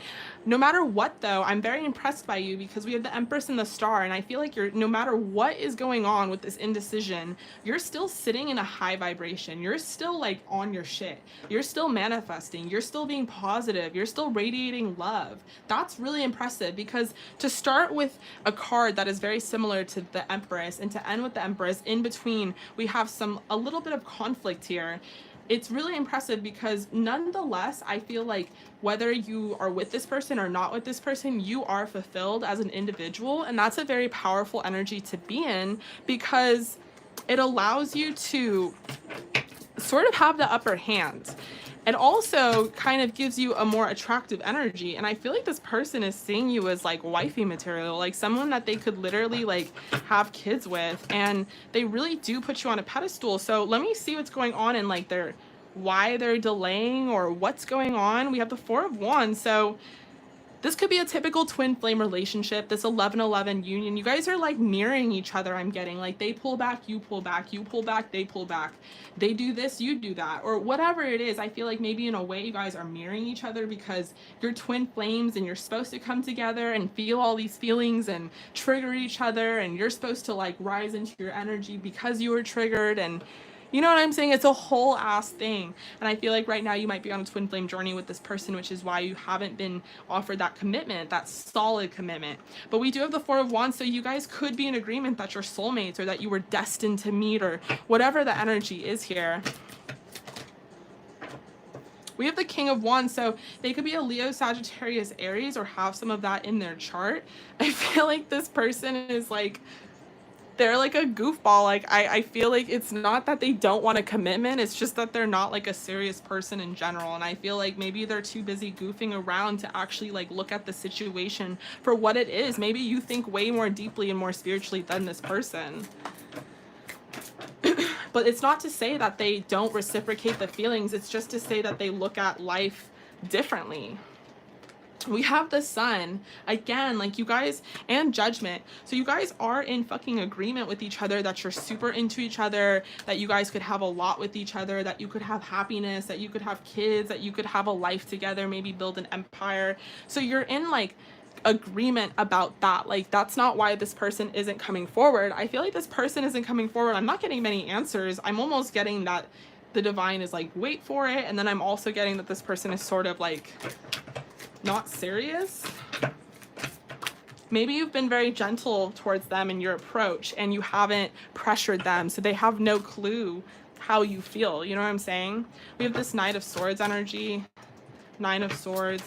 Speaker 1: No matter what though, I'm very impressed by you, because we have the Empress and the Star, and I feel like you're, no matter what is going on with this indecision, you're still sitting in a high vibration. You're still like on your shit. You're still manifesting. You're still being positive. You're still radiating love. That's really impressive, because to start with a card that is very similar to the Empress and to end with the Empress, in between we have a little bit of conflict here. It's really impressive, because nonetheless, I feel like whether you are with this person or not with this person, you are fulfilled as an individual. And that's a very powerful energy to be in, because it allows you to sort of have the upper hand. And also kind of gives you a more attractive energy. And I feel like this person is seeing you as like wifey material, like someone that they could literally like have kids with. And they really do put you on a pedestal. So let me see what's going on in like why they're delaying or what's going on. We have the Four of Wands. So this could be a typical twin flame relationship, this 11-11 union. You guys are like mirroring each other, I'm getting. Like they pull back, you pull back, you pull back, they pull back. They do this, you do that, or whatever it is. I feel like maybe in a way you guys are mirroring each other, because you're twin flames and you're supposed to come together and feel all these feelings and trigger each other, and you're supposed to like rise into your energy because you were triggered. And you know what I'm saying? It's a whole ass thing. And I feel like right now you might be on a twin flame journey with this person, which is why you haven't been offered that commitment, that solid commitment. But we do have the Four of Wands, so you guys could be in agreement that you're soulmates, or that you were destined to meet, or whatever the energy is here. We have the King of Wands, so they could be a Leo, Sagittarius, Aries, or have some of that in their chart. I feel like this person is like, they're like a goofball. Like I feel like it's not that they don't want a commitment, it's just that they're not like a serious person in general. And I feel like maybe they're too busy goofing around to actually like look at the situation for what it is. Maybe you think way more deeply and more spiritually than this person. But it's not to say that they don't reciprocate the feelings, it's just to say that they look at life differently. We have the Sun again, like you guys, and Judgment. So you guys are in fucking agreement with each other, that you're super into each other, that you guys could have a lot with each other, that you could have happiness, that you could have kids, that you could have a life together, maybe build an empire. So you're in like agreement about that. Like that's not why this person isn't coming forward. I feel like this person isn't coming forward. I'm not getting many answers. I'm almost getting that the divine is like, wait for it. And then I'm also getting that this person is sort of like not serious. Maybe you've been very gentle towards them in your approach and you haven't pressured them, so they have no clue how you feel. You know what I'm saying? We have this Knight of Swords energy, Nine of Swords.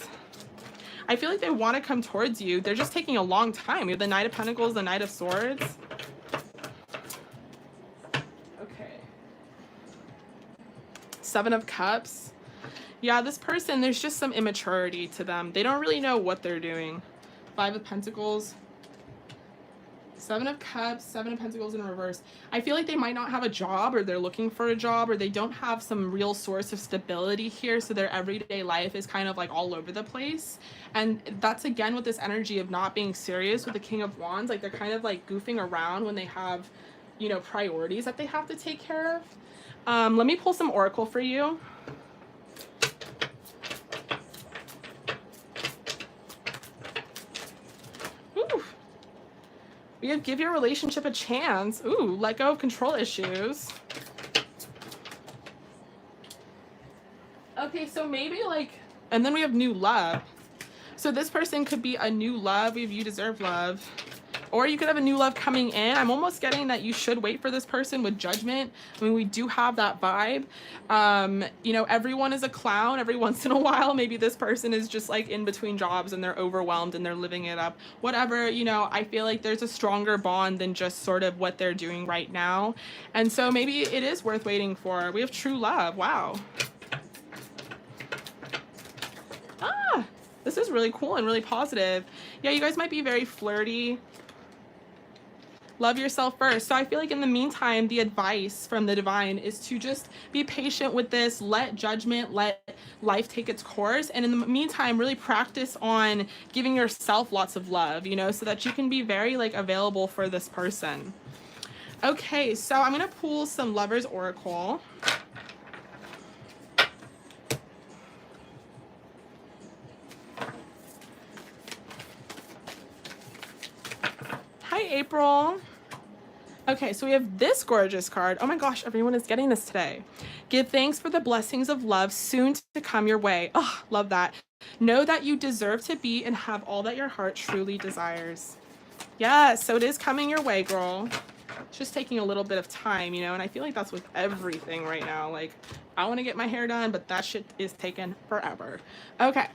Speaker 1: I feel like they want to come towards you. They're just taking a long time. We have the Knight of Pentacles, the Knight of Swords. Okay. Seven of Cups. Yeah, this person, there's just some immaturity to them. They don't really know what they're doing. Five of Pentacles. Seven of Cups, Seven of Pentacles in reverse. I feel like they might not have a job, or they're looking for a job, or they don't have some real source of stability here, so their everyday life is kind of like all over the place. And that's again with this energy of not being serious with the King of Wands. Like they're kind of like goofing around when they have, you know, priorities that they have to take care of. Let me pull some Oracle for you. We We have give your relationship a chance. Ooh, let go of control issues. Okay, so maybe like, and then we have new love. So this person could be a new love. We have you deserve love. Or you could have a new love coming in. I'm almost getting that you should wait for this person with judgment. I mean, we do have that vibe. You know, everyone is a clown every once in a while. Maybe this person is just like in between jobs and they're overwhelmed and they're living it up. Whatever, you know, I feel like there's a stronger bond than just sort of what they're doing right now. And so maybe it is worth waiting for. We have true love. Wow. Ah, this is really cool and really positive. Yeah, you guys might be very flirty. Love yourself first. So I feel like in the meantime, the advice from the divine is to just be patient with this, let judgment, let life take its course. And in the meantime, really practice on giving yourself lots of love, you know, so that you can be very like available for this person. Okay, so I'm going to pull some Lovers Oracle. Hi, April. Okay, so we have this gorgeous card. Oh my gosh, everyone is getting this today. Give thanks for the blessings of love soon to come your way. Oh, love that. Know that you deserve to be and have all that your heart truly desires. Yes, so it is coming your way, girl. It's just taking a little bit of time, you know, and I feel like that's with everything right now. Like, I want to get my hair done, but that shit is taking forever. Okay.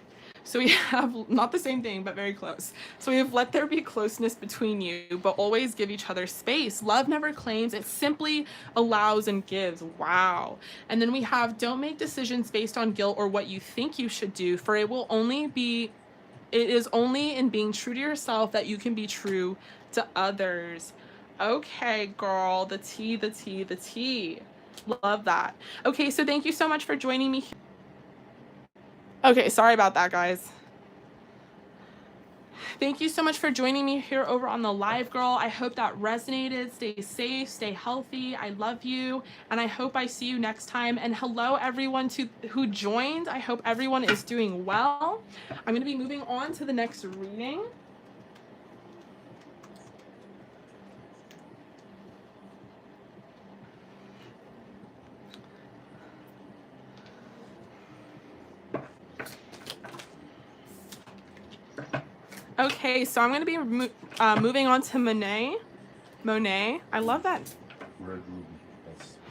Speaker 1: So we have not the same thing, but very close. So we have let there be closeness between you, but always give each other space. Love never claims, it simply allows and gives. Wow. And then we have don't make decisions based on guilt or what you think you should do, for it is only in being true to yourself that you can be true to others. Okay, girl, the tea, the tea, the tea. Love that. Okay, so thank you so much for joining me. Okay, sorry about that, guys. Thank you so much for joining me here over on the live, girl. I hope that resonated. Stay safe, stay healthy. I love you, and I hope I see you next time. And hello, everyone who joined. I hope everyone is doing well. I'm going to be moving on to the next reading. Okay, so I'm going to be moving on to Monet. I love that.
Speaker 2: Red Ruby.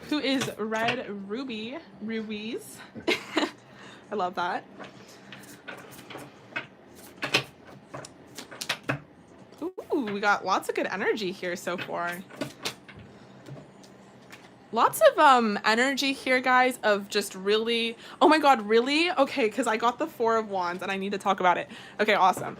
Speaker 1: Who is Red Ruby Ruiz. I love that. Ooh, we got lots of good energy here so far. Lots of energy here, guys, of just really, oh my god, really? Okay, because I got the Four of Wands and I need to talk about it. Okay, awesome.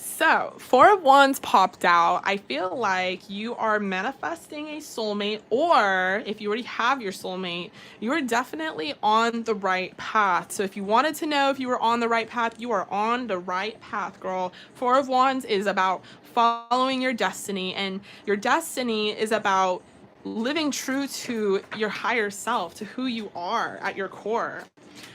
Speaker 1: So, Four of Wands popped out. I feel like you are manifesting a soulmate, or if you already have your soulmate, you are definitely on the right path. So if you wanted to know if you were on the right path, you are on the right path, girl. Four of Wands is about following your destiny, and your destiny is about living true to your higher self, to who you are at your core.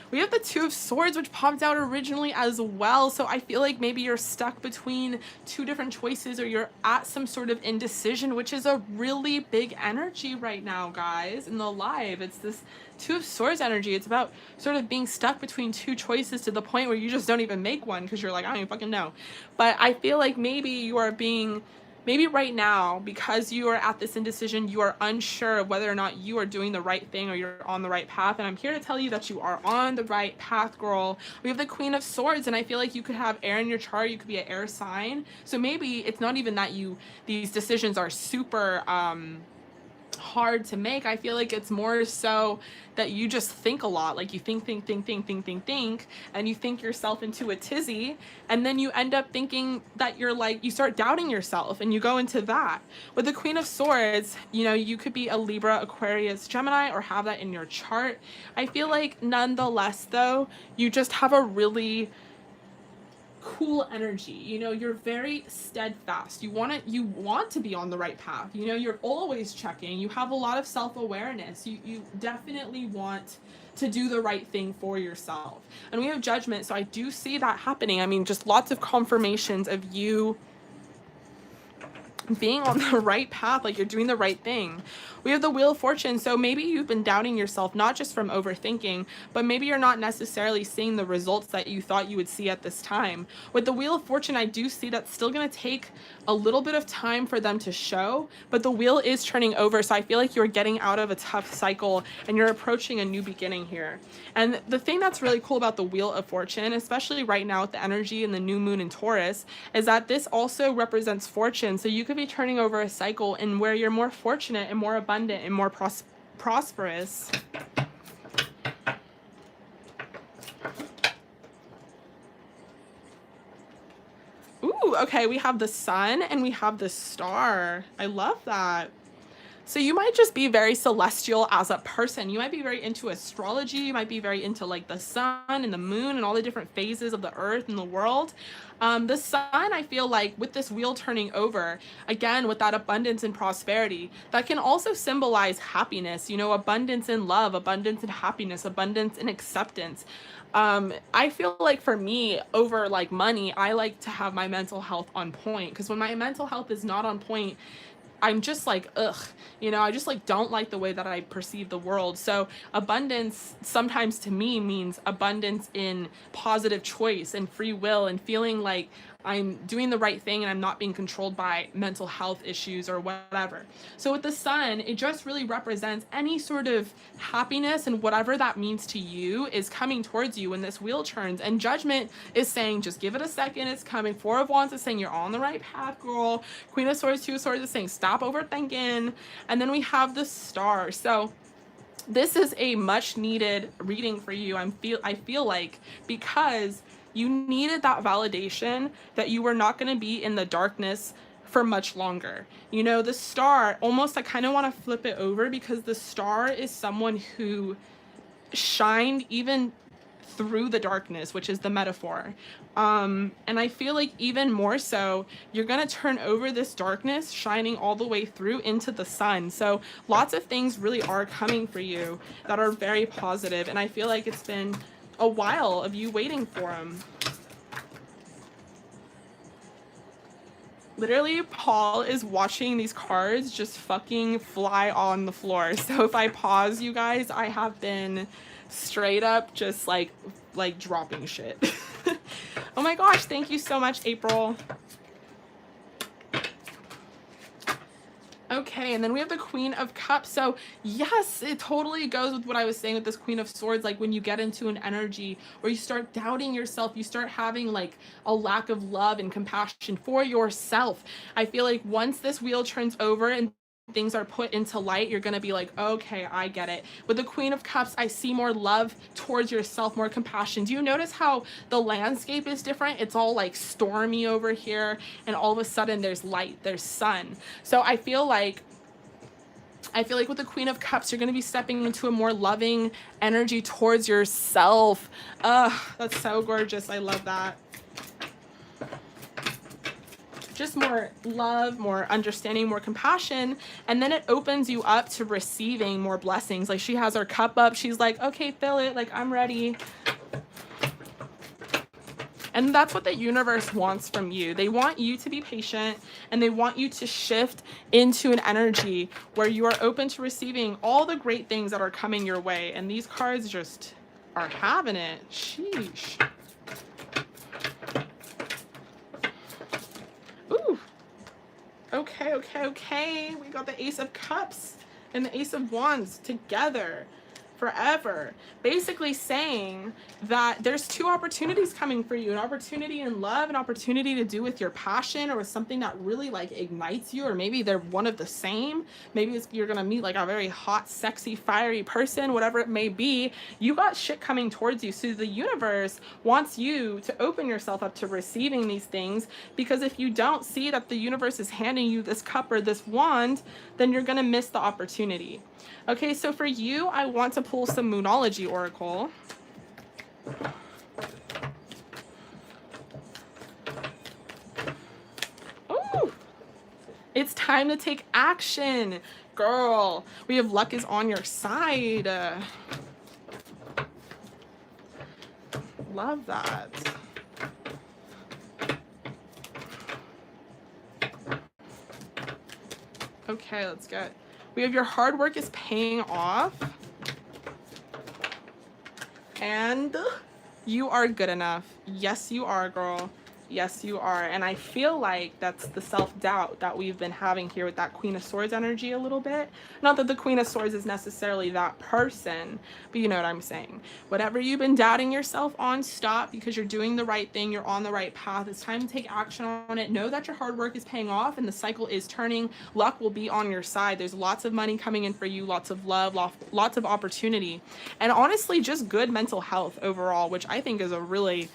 Speaker 1: We have the Two of Swords, which popped out originally as well. So I feel like maybe you're stuck between two different choices, or you're at some sort of indecision, which is a really big energy right now, guys, in the live. It's this Two of Swords energy. It's about sort of being stuck between two choices to the point where you just don't even make one because you're like, I don't even fucking know. But I feel like maybe you are being... Maybe right now, because you are at this indecision, you are unsure of whether or not you are doing the right thing or you're on the right path. And I'm here to tell you that you are on the right path, girl. We have the Queen of Swords, and I feel like you could have air in your chart. You could be an air sign. So maybe it's not even that these decisions are super hard to make. I feel like it's more so that you just think a lot. Like you think, and you think yourself into a tizzy, and then you end up thinking that you're like, you start doubting yourself and you go into that. With the Queen of Swords, you know, you could be a Libra, Aquarius, Gemini, or have that in your chart. I feel like nonetheless though, you just have a really cool energy. You know, you're very steadfast. You want to be on the right path. You know, you're always checking. You have a lot of self-awareness. You definitely want to do the right thing for yourself. And we have Judgment, so I do see that happening. I mean, just lots of confirmations of you being on the right path, like you're doing the right thing. We have the Wheel of Fortune, so maybe you've been doubting yourself, not just from overthinking, but maybe you're not necessarily seeing the results that you thought you would see at this time. With the Wheel of Fortune, I do see that's still going to take a little bit of time for them to show, but the wheel is turning over, so I feel like you're getting out of a tough cycle and you're approaching a new beginning here. And the thing that's really cool about the Wheel of Fortune, especially right now with the energy and the new moon in Taurus, is that this also represents fortune. So you could be turning over a cycle in where you're more fortunate and more abundant and more prosperous. Ooh, okay, we have the sun and we have the star. I love that. So you might just be very celestial as a person. You might be very into astrology. You might be very into like the sun and the moon and all the different phases of the earth and the world. The sun, I feel like with this wheel turning over, again, with that abundance and prosperity, that can also symbolize happiness, you know, abundance in love, abundance in happiness, abundance in acceptance. I feel like for me, over like money, I like to have my mental health on point, because when my mental health is not on point, I'm just like, ugh, you know, I just like don't like the way that I perceive the world. So abundance sometimes to me means abundance in positive choice and free will and feeling like I'm doing the right thing and I'm not being controlled by mental health issues or whatever. So with the sun, it just really represents any sort of happiness, and whatever that means to you is coming towards you when this wheel turns. And judgment is saying, just give it a second, it's coming. Four of Wands is saying you're on the right path, girl. Queen of Swords, Two of Swords is saying stop overthinking. And then we have the star. So this is a much needed reading for you. I feel like, because you needed that validation that you were not going to be in the darkness for much longer. You know, the star, almost I kind of want to flip it over, because the star is someone who shined even through the darkness, which is the metaphor. And I feel like even more so, you're going to turn over this darkness, shining all the way through into the sun. So lots of things really are coming for you that are very positive. And I feel like it's been a while of you waiting for them. Literally, Paul is watching these cards just fucking fly on the floor. So if I pause, you guys, I have been straight up just like dropping shit. Oh my gosh, thank you so much, April. Okay, and then we have the Queen of Cups. So yes, it totally goes with what I was saying with this Queen of Swords. Like when you get into an energy where you start doubting yourself, you start having like a lack of love and compassion for yourself. I feel like once this wheel turns over and things are put into light, you're gonna be like, okay, I get it. With the Queen of Cups, I see more love towards yourself, more compassion. Do you notice how the landscape is different? It's all like stormy over here, and all of a sudden there's light, there's sun. So I feel like with the Queen of Cups, you're going to be stepping into a more loving energy towards yourself. That's so gorgeous. I love that. Just more love, more understanding, more compassion. And then it opens you up to receiving more blessings. Like she has her cup up. She's like, okay, fill it. Like, I'm ready. And that's what the universe wants from you. They want you to be patient, and they want you to shift into an energy where you are open to receiving all the great things that are coming your way. And these cards just are having it. Sheesh. Ooh. Okay. We got the Ace of Cups and the Ace of Wands together forever. Basically saying that there's two opportunities coming for you: an opportunity in love, an opportunity to do with your passion or with something that really like ignites you, or maybe they're one of the same. Maybe you're gonna meet like a very hot, sexy, fiery person, whatever it may be. You got shit coming towards you. So the universe wants you to open yourself up to receiving these things, because if you don't see that the universe is handing you this cup or this wand, then you're gonna miss the opportunity. Okay, so for you, I want to pull some Moonology Oracle. Ooh, it's time to take action, girl. We have luck is on your side. Love that. Okay, let's get. We have your hard work is paying off. And you are good enough. Yes, you are, girl. Yes, you are. And I feel like that's the self-doubt that we've been having here with that Queen of Swords energy a little bit. Not that the Queen of Swords is necessarily that person, but you know what I'm saying. Whatever you've been doubting yourself on, stop, because you're doing the right thing. You're on the right path. It's time to take action on it. Know that your hard work is paying off and the cycle is turning. Luck will be on your side. There's lots of money coming in for you, lots of love, lots of opportunity, and honestly, just good mental health overall, which I think is a really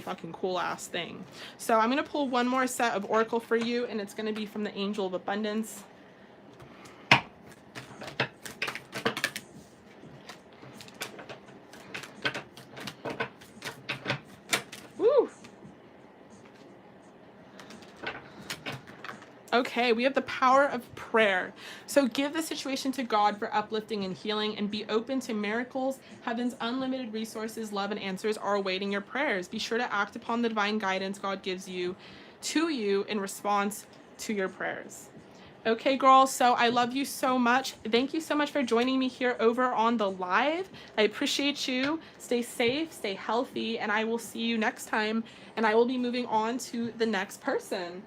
Speaker 1: fucking cool ass thing. So I'm going to pull one more set of Oracle for you, and it's going to be from the Angel of Abundance. Woo! Okay, we have the power of prayer. So give the situation to God for uplifting and healing, and be open to miracles. Heaven's unlimited resources, love, and answers are awaiting your prayers. Be sure to act upon the divine guidance God gives you to you in response to your prayers. Okay, girl, so I love you so much. Thank you so much for joining me here over on the live. I appreciate you. Stay safe, stay healthy, and I will see you next time. And I will be moving on to the next person.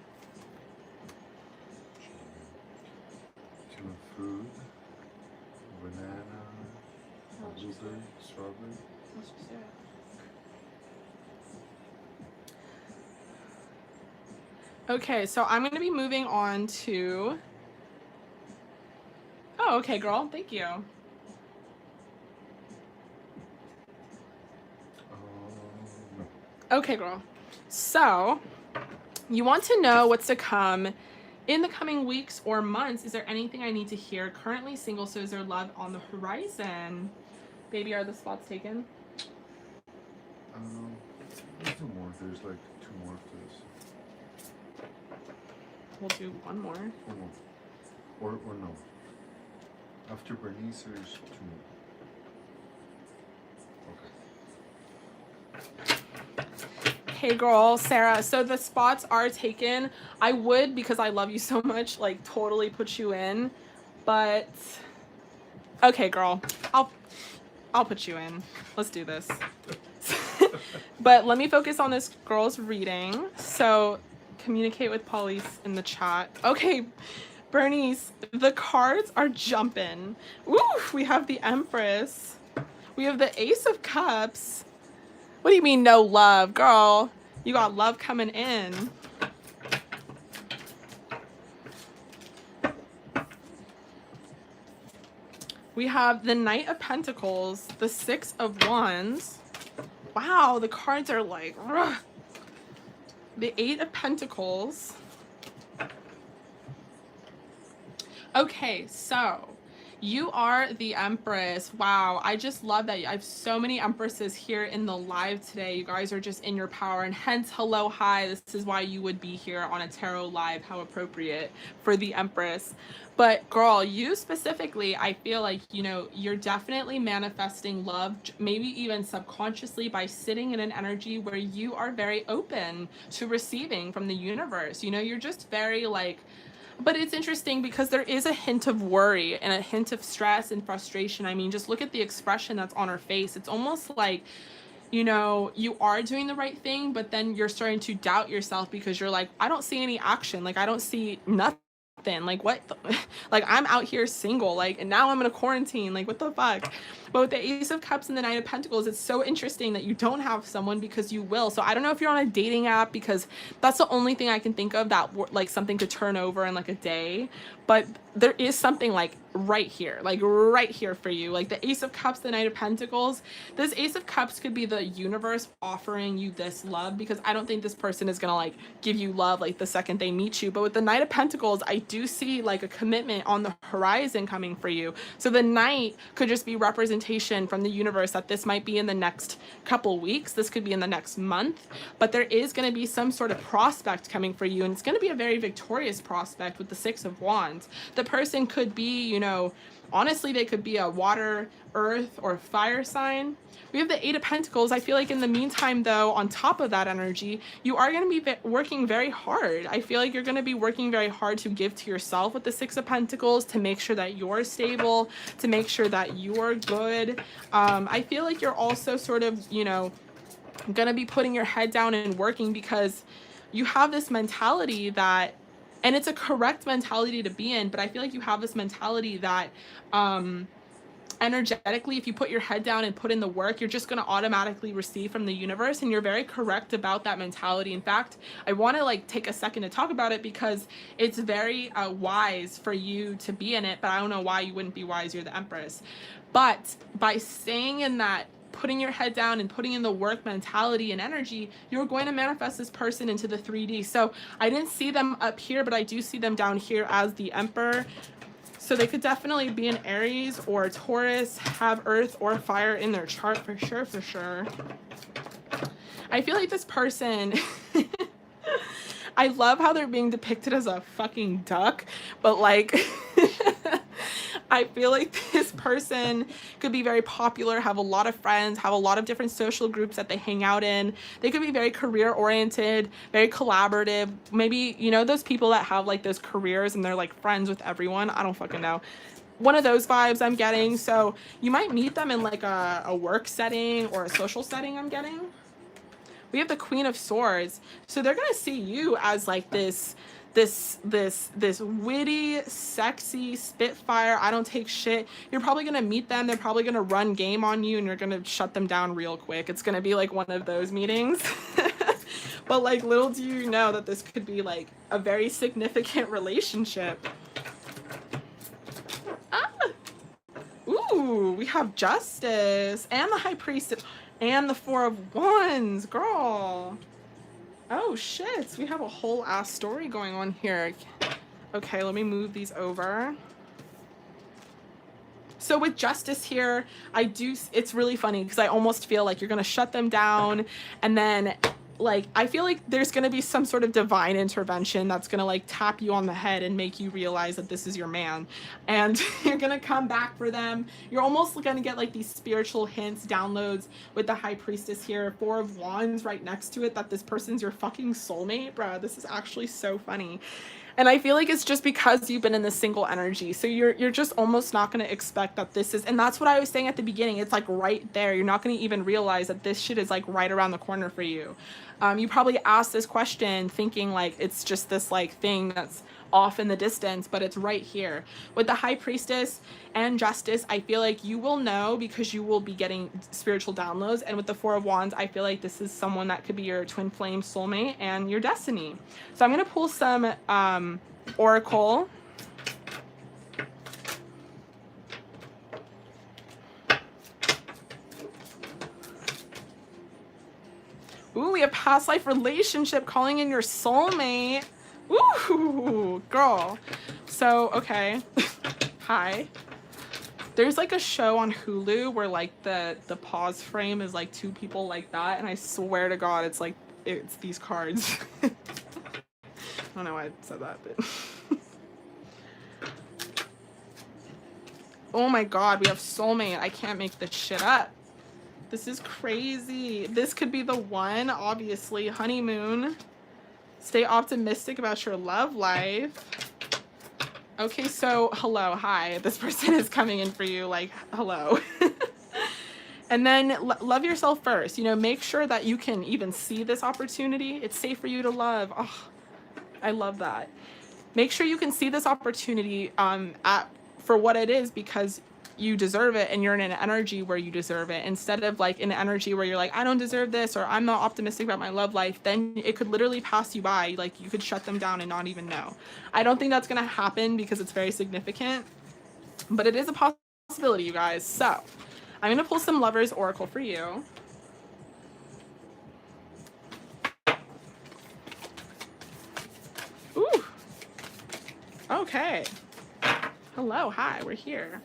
Speaker 2: Food, banana, blueberry, strawberry.
Speaker 1: Let's just do it. Okay, so I'm going to be moving on to... Oh, okay, girl. Thank you. Okay, girl. So, you want to know what's to come in the coming weeks or months. Is there anything I need to hear? Currently single, so is there love on the horizon? Baby, are the spots taken?
Speaker 2: Let's do more. There's like 2 more after this.
Speaker 1: We'll do one more.
Speaker 2: 1 more. Or no. After Bernice, there's 2 more. Okay.
Speaker 1: Hey girl, Sarah, so the spots are taken. I would, because I love you so much, like totally put you in, but okay, girl, I'll put you in. Let's do this. But let me focus on this girl's reading. So communicate with Paulice in the chat. Okay, Bernice, the cards are jumping. Ooh, we have the Empress. We have the Ace of Cups. What do you mean no love, girl? You got love coming in. We have the Knight of Pentacles, the Six of Wands. Wow, the cards are like, ugh. The Eight of Pentacles. Okay, so you are the Empress. Wow, I just love that. I have so many Empresses here in the live today. You guys are just in your power, and hence, hello, hi. This is why you would be here on a tarot live. How appropriate for the Empress. But girl, you specifically, I feel like, you know, you're definitely manifesting love, maybe even subconsciously, by sitting in an energy where you are very open to receiving from the universe. You know, you're just very like, but it's interesting because there is a hint of worry and a hint of stress and frustration. I mean, just look at the expression that's on her face. It's almost like, you know, you are doing the right thing, but then you're starting to doubt yourself because you're like, I don't see any action. Like, I don't see nothing. Like, what like, I'm out here single, like, and now I'm in a quarantine, like, what the fuck? But with the Ace of Cups and the Knight of Pentacles, it's so interesting that you don't have someone, because you will. So I don't know if you're on a dating app, because that's the only thing I can think of that like something could turn over in like a day. But there is something like right here for you, like the Ace of Cups, the Knight of Pentacles. This Ace of Cups could be the universe offering you this love, because I don't think this person is gonna like give you love like the second they meet you. But with the Knight of Pentacles, I do see like a commitment on the horizon coming for you. So the Knight could just be representation from the universe that this might be in the next couple weeks. This could be in the next month, but there is going to be some sort of prospect coming for you, and it's going to be a very victorious prospect with the Six of Wands. The person could be, you know, honestly, they could be a water, earth, or fire sign. We have the Eight of Pentacles. I feel like in the meantime, though, on top of that energy, you are going to be working very hard. I feel like you're going to be working very hard to give to yourself with the Six of Pentacles, to make sure that you're stable, to make sure that you're good. I feel like you're also sort of, you know, going to be putting your head down and working, because you have this mentality that, and it's a correct mentality to be in, but I feel like you have this mentality that, energetically, if you put your head down and put in the work, you're just going to automatically receive from the universe. And you're very correct about that mentality. In fact, I want to like take a second to talk about it, because it's very wise for you to be in it, but I don't know why you wouldn't be wise. You're the Empress. But by staying in that, putting your head down and putting in the work mentality and energy, you're going to manifest this person into the 3D. So I didn't see them up here, but I do see them down here as the Emperor. So they could definitely be an Aries or a Taurus, have earth or fire in their chart for sure, for sure. I feel like this person, I love how they're being depicted as a fucking duck, but like, I feel like this person could be very popular, have a lot of friends, have a lot of different social groups that they hang out in. They could be very career oriented, very collaborative. Maybe, you know, those people that have like those careers and they're like friends with everyone. I don't fucking know. One of those vibes I'm getting. So you might meet them in like a work setting or a social setting, I'm getting. We have the Queen of Swords. So they're going to see you as like this witty, sexy spitfire. I don't take shit. You're probably going to meet them. They're probably going to run game on you and you're going to shut them down real quick. It's going to be like one of those meetings. But like, little do you know that this could be like a very significant relationship. Ah! Ooh, we have Justice and the High Priestess and the Four of Wands, girl. Oh shit, we have a whole ass story going on here. Okay, let me move these over. So with Justice here, it's really funny because I almost feel like you're gonna shut them down, and then like I feel like there's gonna be some sort of divine intervention that's gonna like tap you on the head and make you realize that this is your man, and you're gonna come back for them. You're almost gonna get like these spiritual hints, downloads with the High Priestess here, Four of Wands right next to it, that this person's your fucking soulmate. Bruh, this is actually so funny. And I feel like it's just because you've been in this single energy. So you're just almost not going to expect that this is, and that's what I was saying at the beginning. It's like right there. You're not going to even realize that this shit is like right around the corner for you. You probably asked this question thinking like it's just this like thing that's off in the distance, but it's right here. With the High Priestess and Justice, I feel like you will know because you will be getting spiritual downloads. And with the Four of Wands, I feel like this is someone that could be your twin flame soulmate and your destiny. So I'm going to pull some Oracle. Ooh, we have past life relationship calling in your soulmate. Ooh, girl. So, okay. Hi. There's like a show on Hulu where like the pause frame is like two people like that, and I swear to God it's like it's these cards. I don't know why I said that, but oh my God, we have soulmate. I can't make this shit up. This is crazy. This could be the one, obviously. Honeymoon. Stay optimistic about your love life. Okay, so hello, hi. This person is coming in for you, like, hello. And then love yourself first. You know, make sure that you can even see this opportunity. It's safe for you to love. Oh, I love that. Make sure you can see this opportunity for what it is, because you deserve it and you're in an energy where you deserve it, instead of like in an energy where you're like, I don't deserve this, or I'm not optimistic about my love life. Then it could literally pass you by. Like you could shut them down and not even know. I don't think that's going to happen because it's very significant, but it is a possibility, you guys. So I'm going to pull some Lovers Oracle for you. Ooh. Okay. Hello, hi, we're here.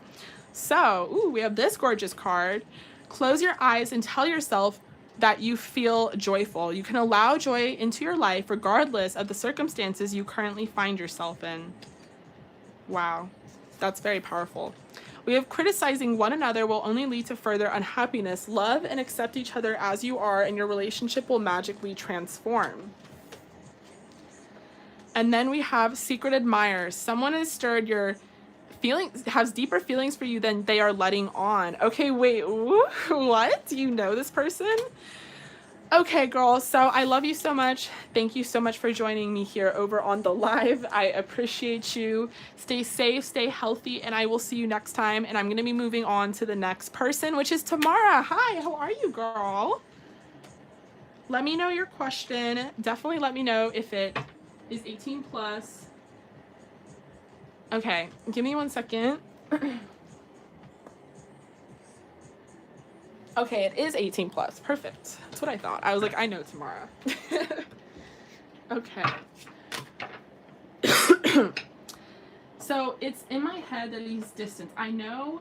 Speaker 1: So, ooh, we have this gorgeous card. Close your eyes and tell yourself that you feel joyful. You can allow joy into your life regardless of the circumstances you currently find yourself in. Wow. That's very powerful. We have criticizing one another will only lead to further unhappiness. Love and accept each other as you are, and your relationship will magically transform. And then we have secret admirers. Someone has stirred your feelings, has deeper feelings for you than they are letting on. Okay, wait, what? Do you know this person? Okay, girls, so I love you so much. Thank you so much for joining me here over on the live. I appreciate you. Stay safe, stay healthy, and I will see you next time. And I'm going to be moving on to the next person, which is Tamara. Hi, how are you, girl? Let me know your question. Definitely let me know if it is 18 plus. Okay, give me 1 second. Okay, it is 18 plus. Perfect. That's what I thought. I was like, I know Tamara. Okay. So it's in my head that he's distant. I know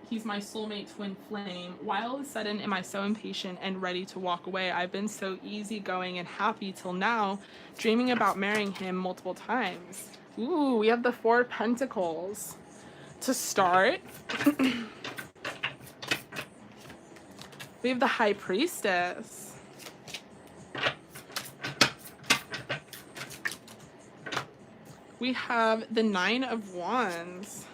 Speaker 1: he's my soulmate twin flame. Why all of a sudden am I so impatient and ready to walk away? I've been so easygoing and happy till now, dreaming about marrying him multiple times. Ooh, we have the 4 Pentacles. To start, we have the High Priestess. We have the 9 of Wands.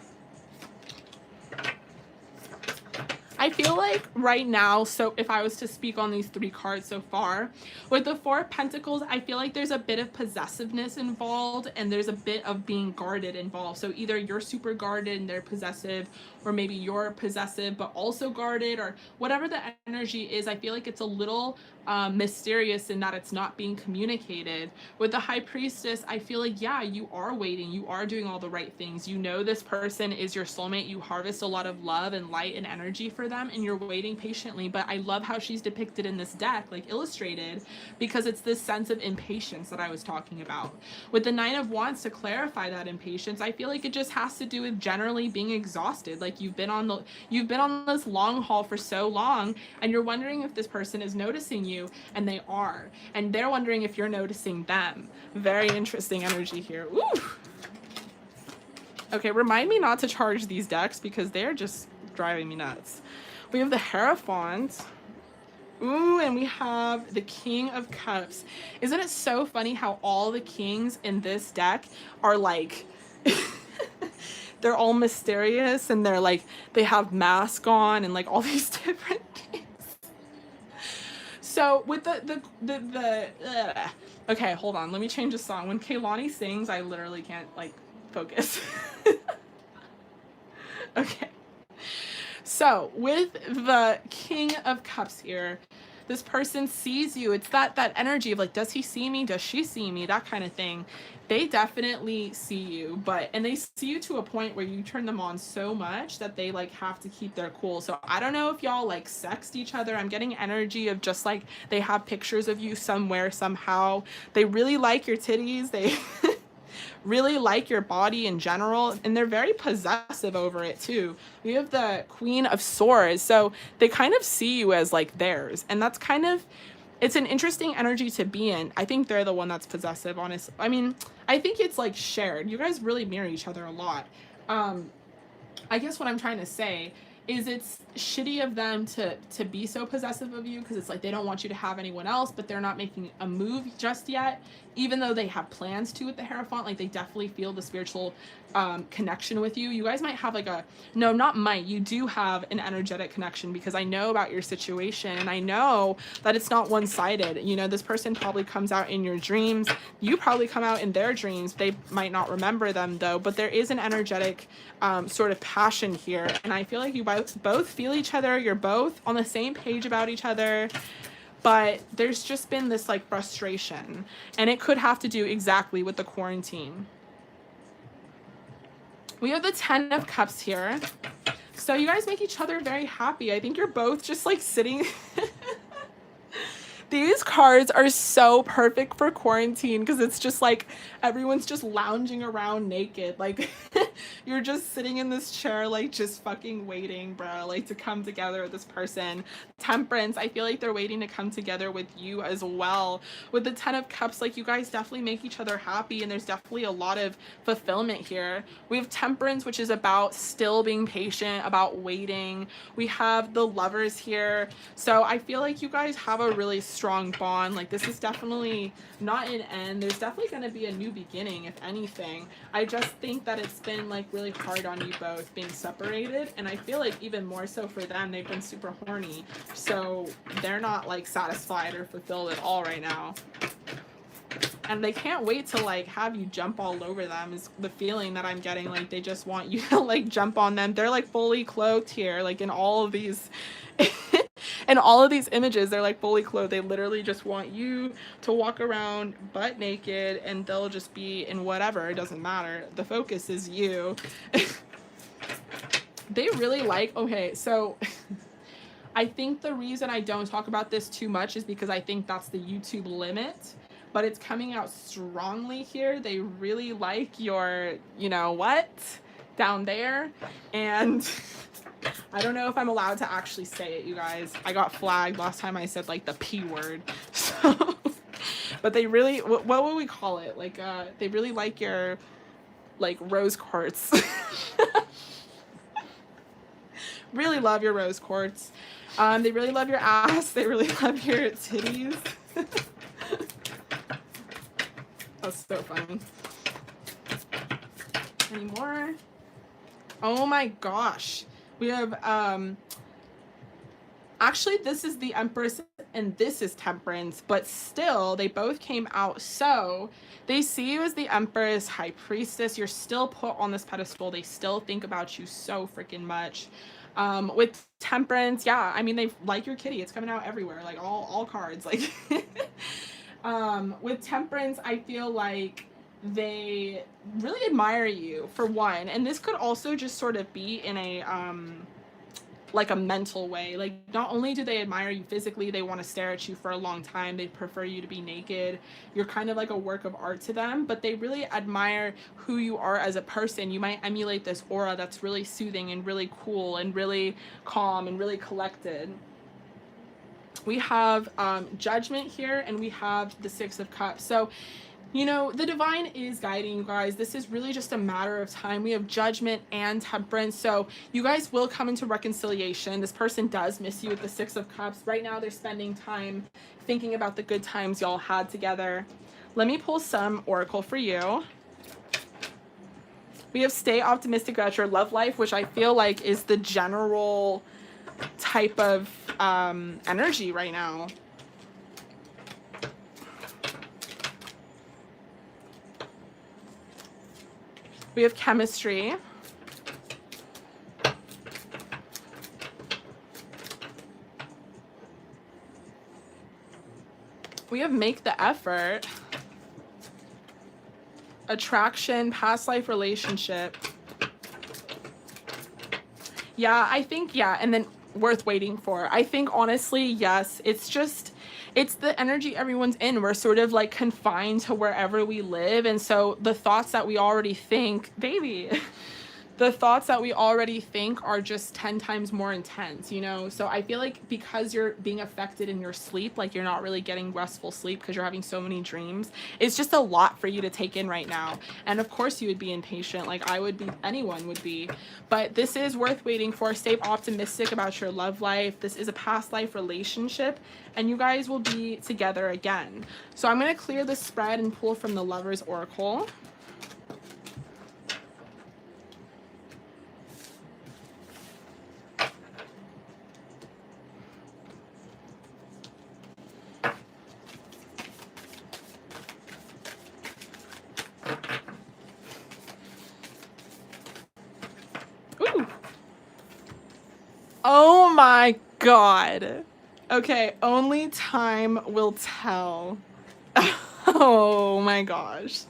Speaker 1: I feel like right now, so if I was to speak on these 3 cards so far, with the 4 of Pentacles, I feel like there's a bit of possessiveness involved and there's a bit of being guarded involved. So either you're super guarded and they're possessive, or maybe you're possessive but also guarded, or whatever the energy is. I feel like it's a little mysterious in that it's not being communicated. With the High Priestess, I feel like, yeah, you are waiting, you are doing all the right things, you know this person is your soulmate, you harvest a lot of love and light and energy for them, and you're waiting patiently. But I love how she's depicted in this deck, like illustrated, because it's this sense of impatience that I was talking about. With the 9 of Wands, to clarify that impatience, I feel like it just has to do with generally being exhausted. Like you've been on this long haul for so long, and you're wondering if this person is noticing you, and they are, and they're wondering if you're noticing them. Very interesting energy here. Ooh. Okay, remind me not to charge these decks because they're just driving me nuts. We have the Hierophant. Ooh, and we have the King of Cups. Isn't it so funny how all the kings in this deck are like they're all mysterious, and they're like, they have masks on and like all these different things. So with okay, hold on, let me change the song. When Kaylani sings, I literally can't like focus. Okay. So with the King of Cups here, this person sees you. It's that energy of like, does he see me? Does she see me? That kind of thing. They definitely see you, and they see you to a point where you turn them on so much that they like have to keep their cool. So I don't know if y'all like sext each other. I'm getting energy of just like they have pictures of you somewhere, somehow. They really like your titties. They really like your body in general, and they're very possessive over it too. We have the Queen of Swords, so they kind of see you as like theirs, and that's kind of, it's an interesting energy to be in. I think they're the one that's possessive, honestly. I mean, I think it's like shared. You guys really mirror each other a lot. I guess what I'm trying to say is it's shitty of them to be so possessive of you, because it's like they don't want you to have anyone else, but they're not making a move just yet, even though they have plans to with the Hierophant. Like they definitely feel the spiritual connection with you. You guys might have like you do have an energetic connection, because I know about your situation, and I know that it's not one-sided. You know, this person probably comes out in your dreams, you probably come out in their dreams. They might not remember them though, but there is an energetic sort of passion here, and I feel like you both feel each other. You're both on the same page about each other, but there's just been this like frustration, and it could have to do exactly with the quarantine. We have the 10 of Cups here. So you guys make each other very happy. I think you're both just like sitting. These cards are so perfect for quarantine, because it's just like everyone's just lounging around naked. Like You're just sitting in this chair, like, just fucking waiting, bro, like, to come together with this person. Temperance, I feel like they're waiting to come together with you as well. With the 10 of Cups, like, you guys definitely make each other happy, and there's definitely a lot of fulfillment here. We have Temperance, which is about still being patient, about waiting. We have the Lovers here. So I feel like you guys have a really strong bond. Like, this is definitely not an end. There's definitely going to be a new beginning, if anything. I just think that it's been, like, really hard on you both being separated, and I feel like even more so for them, they've been super horny, so they're not, like, satisfied or fulfilled at all right now. And they can't wait to, like, have you jump all over them, is the feeling that I'm getting. Like, they just want you to, like, jump on them. They're, like, fully clothed here, like, in all of these in all of these images, they're, like, fully clothed. They literally just want you to walk around butt naked, and they'll just be in whatever. It doesn't matter. The focus is you. They really like, okay, so I think the reason I don't talk about this too much is because I think that's the YouTube limit, but it's coming out strongly here. They really like your, you know what, down there, and I don't know if I'm allowed to actually say it, you guys. I got flagged last time I said, like, the P word, so, but they really, what would we call it? Like, they really like your, like, rose quartz. Really love your rose quartz. They really love your ass. They really love your titties. That's so funny. Any more? Oh my gosh. We have, actually, this is the Empress and this is Temperance, but still, they both came out. So they see you as the Empress, High Priestess. You're still put on this pedestal. They still think about you so freaking much. With Temperance, yeah, I mean, they like your kitty. It's coming out everywhere, like all cards. Like, with Temperance, I feel like they really admire you, for one, and this could also just sort of be in a like a mental way. Like, not only do they admire you physically, they want to stare at you for a long time. They prefer you to be naked. You're kind of like a work of art to them, but they really admire who you are as a person. You might emulate this aura that's really soothing and really cool and really calm and really collected. We have Judgment here, and we have the Six of Cups. So, you know, the divine is guiding you guys. This is really just a matter of time. We have Judgment and Temperance. So you guys will come into reconciliation. This person does miss you with the Six of Cups. Right now they're spending time thinking about the good times y'all had together. Let me pull some oracle for you. We have Stay Optimistic about your love life, which I feel like is the general type of energy right now. We have Chemistry. We have Make the Effort. Attraction, Past life relationship. Yeah, I think, yeah, and then Worth Waiting For. I think, honestly, yes, it's the energy everyone's in. We're sort of, like, confined to wherever we live, and so the thoughts that we already think, baby, the thoughts that we already think are just 10 times more intense, you know? So I feel like because you're being affected in your sleep, like you're not really getting restful sleep because you're having so many dreams, it's just a lot for you to take in right now. And of course you would be impatient, like I would be, anyone would be. But this is Worth Waiting For. Stay optimistic about your love life. This is a past life relationship, and you guys will be together again. So I'm going to clear the spread and pull from the Lover's Oracle. Oh my God. Okay, only time will tell. Oh my gosh.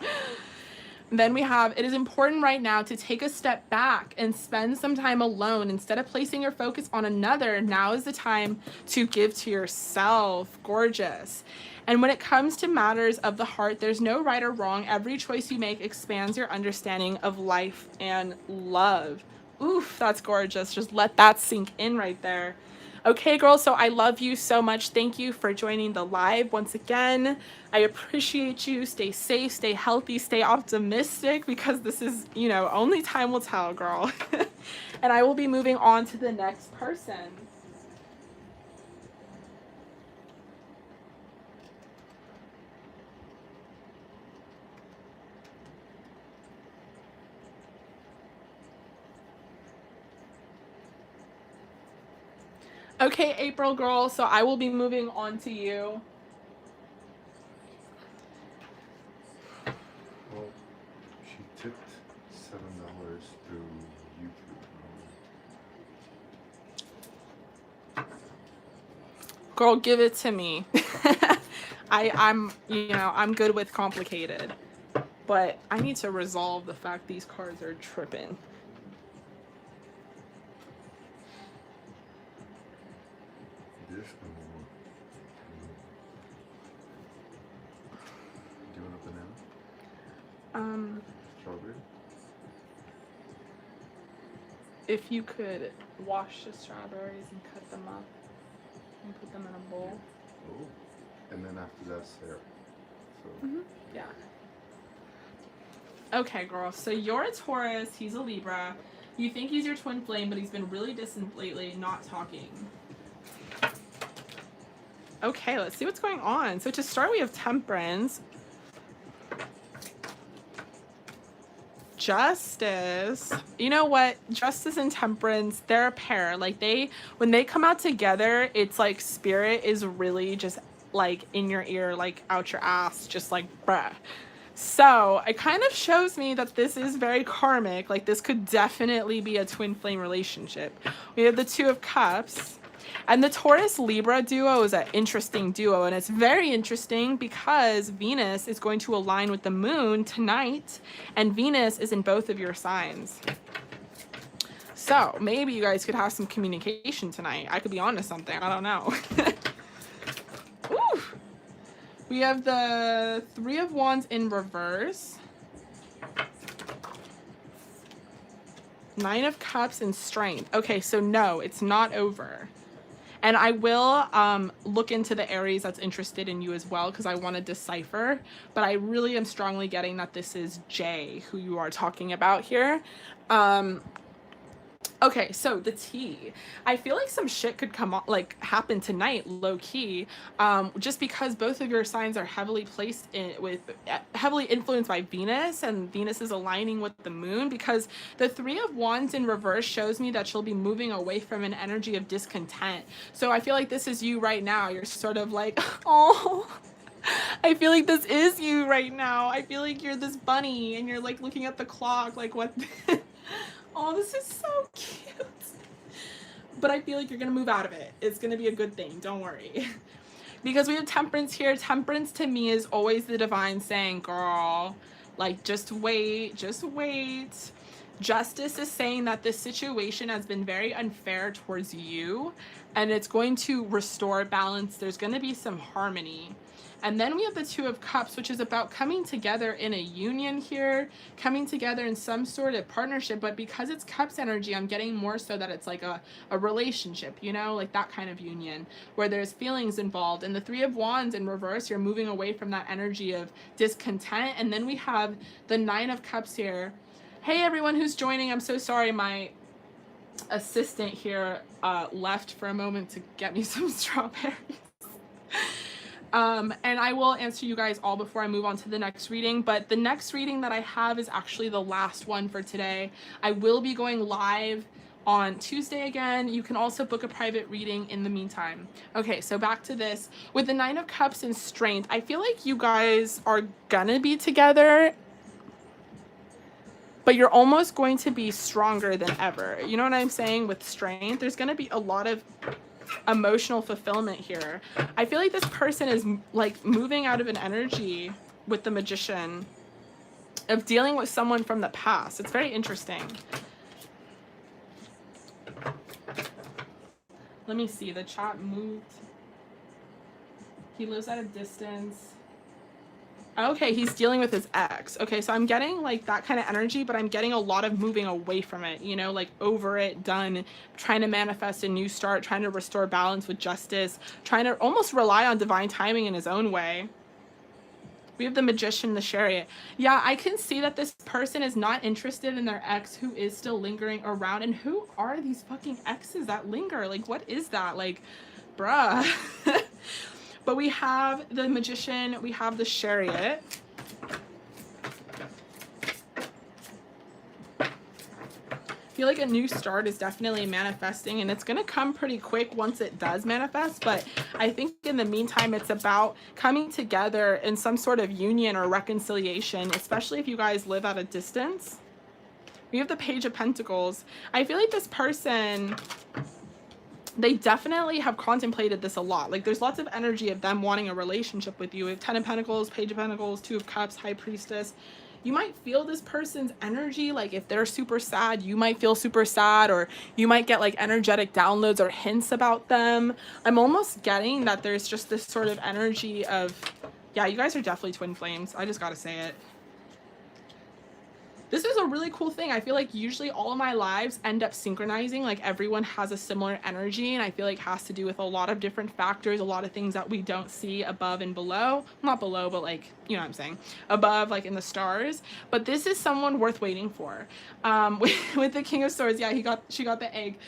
Speaker 1: Then we have, it is important right now to take a step back and spend some time alone. Instead of placing your focus on another, now is the time to give to yourself. Gorgeous. And when it comes to matters of the heart, there's no right or wrong. Every choice you make expands your understanding of life and love. Oof, that's gorgeous. Just let that sink in right there. Okay, girls, so I love you so much. Thank you for joining the live once again. I appreciate you. Stay safe, stay healthy, stay optimistic, because this is, you know, only time will tell, girl. And I will be moving on to the next person. Okay, April girl, so I will be moving on to you.
Speaker 2: Well, she tipped $7 through YouTube.
Speaker 1: Girl, give it to me. I'm, you know, I'm good with complicated, but I need to resolve the fact these cards are tripping.
Speaker 2: This one. Do you want a banana? Strawberry?
Speaker 1: If you could wash the strawberries and cut them up and put them in a bowl.
Speaker 2: Oh, and then after that, Sarah. So.
Speaker 1: Yeah. Okay, girl. So you're a Taurus. He's a Libra. You think he's your twin flame, but he's been really distant lately, not talking. Okay, let's see what's going on. So to start, we have Temperance. Justice. You know what? Justice and Temperance, they're a pair. Like when they come out together, it's like spirit is really just like in your ear, like out your ass, just like bruh. So it kind of shows me that this is very karmic. Like this could definitely be a twin flame relationship. We have the Two of Cups. And the Taurus Libra duo is an interesting duo, and it's very interesting because Venus is going to align with the moon tonight, and Venus is in both of your signs. So maybe you guys could have some communication tonight. I could be onto something. I don't know. Ooh. We have the Three of Wands in reverse. Nine of Cups and Strength. Okay, so no, it's not over. And I will look into the Aries that's interested in you as well, because I want to decipher. But I really am strongly getting that this is Jay, who you are talking about here. Okay, so the tea. I feel like some shit could come on, like happen tonight, low key, just because both of your signs are heavily placed in heavily influenced by Venus, and Venus is aligning with the moon. Because the Three of Wands in reverse shows me that she'll be moving away from an energy of discontent. So I feel like this is you right now. You're sort of like, oh. I feel like this is you right now. I feel like you're this bunny and you're like looking at the clock, like what? Oh, this is so cute. But I feel like you're going to move out of it. It's going to be a good thing. Don't worry. Because we have Temperance here. Temperance to me is always the divine saying, girl, like, just wait, just wait. Justice is saying that this situation has been very unfair towards you, and it's going to restore balance. There's going to be some harmony. And then we have the Two of Cups, which is about coming together in a union here, coming together in some sort of partnership. But because it's Cups energy, I'm getting more so that it's like a relationship, you know, like that kind of union where there's feelings involved. And the Three of Wands in reverse, you're moving away from that energy of discontent. And then we have the Nine of Cups here. Hey, everyone who's joining. I'm so sorry. My assistant here left for a moment to get me some strawberries. And I will answer you guys all before I move on to the next reading. But the next reading that I have is actually the last one for today. I will be going live on Tuesday again. You can also book a private reading in the meantime. Okay, so back to this. With the Nine of Cups and Strength, I feel like you guys are gonna be together, but you're almost going to be stronger than ever. You know what I'm saying? With Strength, there's gonna be a lot of emotional fulfillment here. I feel like this person is like moving out of an energy with the Magician of dealing with someone from the past. It's very interesting. Let me see. The chat moved. He lives at a distance. Okay, he's dealing with his ex. Okay, so I'm getting like that kind of energy, but I'm getting a lot of moving away from it, you know, like over it, done, trying to manifest a new start, trying to restore balance with justice, trying to almost rely on divine timing in his own way. We have the Magician, the Chariot. Yeah, I can see that this person is not interested in their ex who is still lingering around. And who are these fucking exes that linger? Like, what is that? Like, bruh. But we have the Magician, we have the Chariot. I feel like a new start is definitely manifesting, and it's going to come pretty quick once it does manifest. But I think in the meantime, it's about coming together in some sort of union or reconciliation, especially if you guys live at a distance. We have the Page of Pentacles. I feel like this person, they definitely have contemplated this a lot. Like, there's lots of energy of them wanting a relationship with you. We have 10 of Pentacles, Page of Pentacles, 2 of Cups, High Priestess. You might feel this person's energy. Like, if they're super sad, you might feel super sad, or you might get like energetic downloads or hints about them. I'm almost getting that there's just this sort of energy of, yeah, you guys are definitely twin flames. I just gotta say it. This is a really cool thing. I feel like usually all of my lives end up synchronizing. Like, everyone has a similar energy, and I feel like it has to do with a lot of different factors, a lot of things that we don't see above and below. Not below, but like, you know what I'm saying? Above, like in the stars. But this is someone worth waiting for. With the King of Swords, yeah, she got the egg.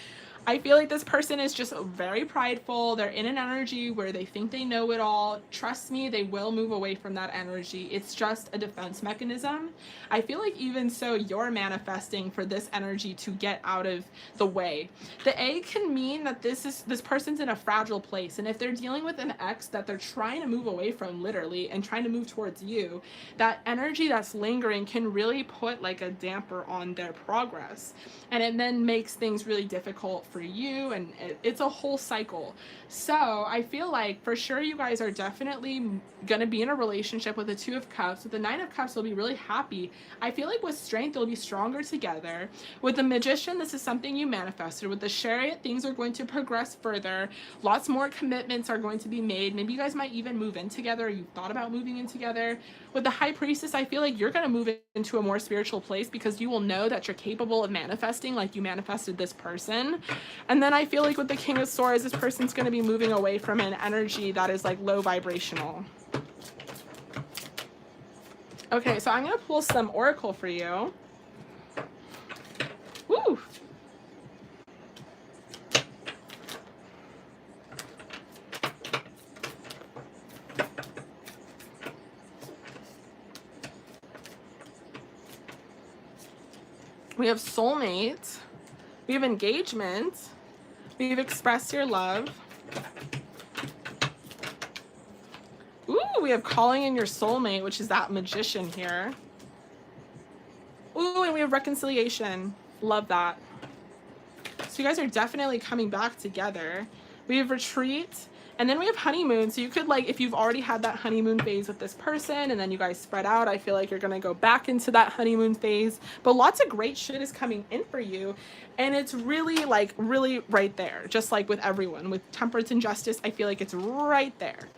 Speaker 1: I feel like this person is just very prideful. They're in an energy where they think they know it all. Trust me, they will move away from that energy. It's just a defense mechanism. I feel like even so, you're manifesting for this energy to get out of the way. The egg can mean that this person's in a fragile place. And if they're dealing with an ex that they're trying to move away from, literally, and trying to move towards you, that energy that's lingering can really put like a damper on their progress. And it then makes things really difficult for you, and it's a whole cycle. So I feel like for sure you guys are definitely gonna be in a relationship with the 2 of Cups. With the 9 of Cups, they'll be really happy. I feel like with Strength, they'll be stronger together. With the Magician, this is something you manifested. With the Chariot, things are going to progress further. Lots more commitments are going to be made. Maybe you guys might even move in together, or you thought about moving in together. With the High Priestess, I feel like you're gonna move into a more spiritual place, because you will know that you're capable of manifesting like you manifested this person. And then I feel like with the King of Swords, this person's going to be moving away from an energy that is like low vibrational. Okay, so I'm going to pull some oracle for you. Woo! We have soulmate. We have engagement. We've expressed your love. Ooh, we have calling in your soulmate, which is that Magician here. Ooh, and we have reconciliation. Love that. So you guys are definitely coming back together. We have retreat. And then we have honeymoon. So you could, like, if you've already had that honeymoon phase with this person and then you guys spread out, I feel like you're going to go back into that honeymoon phase. But lots of great shit is coming in for you. And it's really, like, really right there. Just like with everyone. With temperance and justice, I feel like it's right there.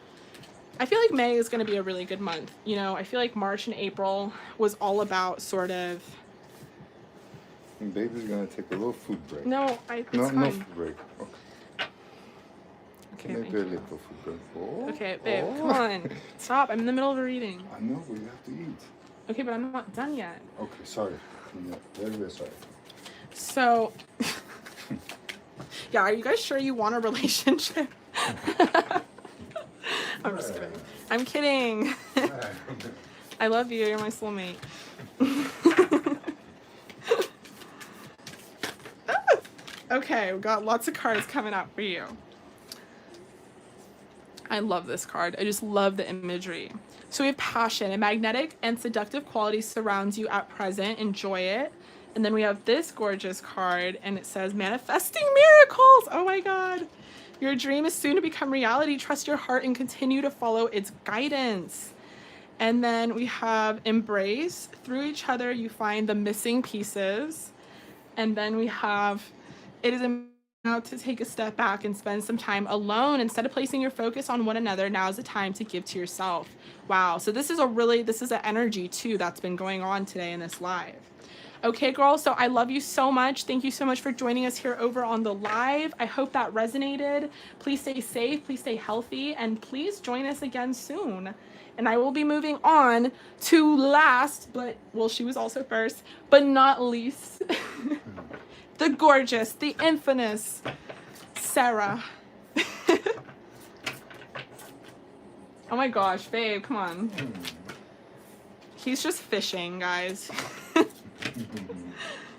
Speaker 1: I feel like May is going to be a really good month. You know, I feel like March and April was all about sort of...
Speaker 2: And baby's going to take a little food break.
Speaker 1: No, it's
Speaker 2: no,
Speaker 1: fine.
Speaker 2: No food break. Okay.
Speaker 1: Okay,
Speaker 2: Maybe a little food break. Oh,
Speaker 1: okay, babe, come on. Stop. I'm in the middle of a reading.
Speaker 2: I know, but you have to eat.
Speaker 1: Okay, but I'm not done yet.
Speaker 2: Okay, sorry. Very, very sorry.
Speaker 1: So, yeah, are you guys sure you want a relationship? I'm just kidding. I'm kidding. I love you. You're my soulmate. Okay, we've got lots of cards coming up for you. I love this card. I just love the imagery. So we have passion. A magnetic and seductive quality surrounds you at present. Enjoy it. And then we have this gorgeous card, and it says manifesting miracles. Oh my God. Your dream is soon to become reality. Trust your heart and continue to follow its guidance. And then we have embrace. Through each other, you find the missing pieces. And then we have it is now to take a step back and spend some time alone instead of placing your focus on one another. Now is the time to give to yourself. Wow. So this is an energy too that's been going on today in this live. Okay, girl, so I love you so much. Thank you so much for joining us here over on the live. I hope that resonated. Please stay safe, please stay healthy, and please join us again soon. And I will be moving on to last, but, well, she was also first, but not least, the gorgeous, the infamous Sarah. Oh my gosh, babe, come on. He's just fishing, guys.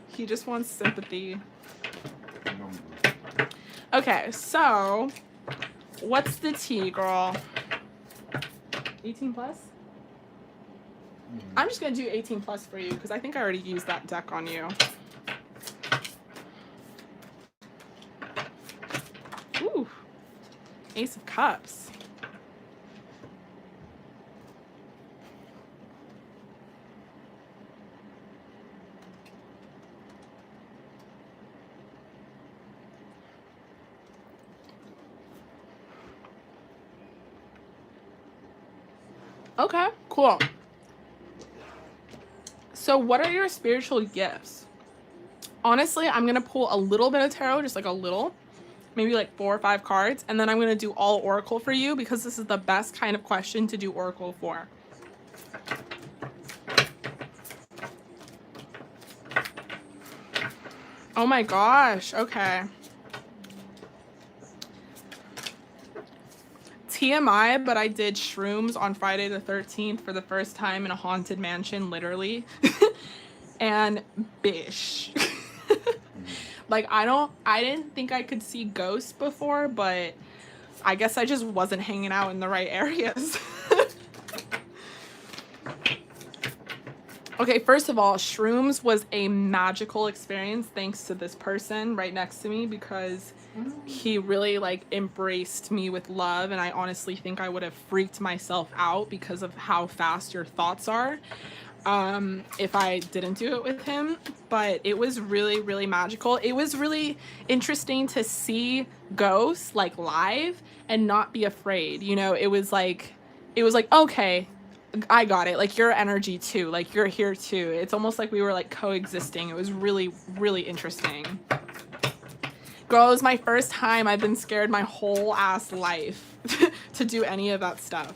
Speaker 1: He just wants sympathy. Okay, so what's the tea, girl? 18 plus? I'm just gonna do 18 plus for you because I think I already used that deck on you. Ooh, Ace of Cups. Okay, cool. So what are your spiritual gifts? Honestly, I'm going to pull a little bit of tarot, just like a little, maybe like 4 or 5 cards. And then I'm going to do all oracle for you because this is the best kind of question to do oracle for. Oh my gosh. Okay. TMI, but I did shrooms on Friday the 13th for the first time in a haunted mansion, literally. And bish. Like, I didn't think I could see ghosts before, but I guess I just wasn't hanging out in the right areas. Okay, first of all, shrooms was a magical experience thanks to this person right next to me because he really like embraced me with love, and I honestly think I would have freaked myself out because of how fast your thoughts are if I didn't do it with him. But it was really, really magical. It was really interesting to see ghosts like live and not be afraid. You know, it was like okay, I got it. Like, your energy too. Like, you're here too. It's almost like we were like coexisting. It was really, really interesting. Girl, it was my first time. I've been scared my whole ass life to do any of that stuff.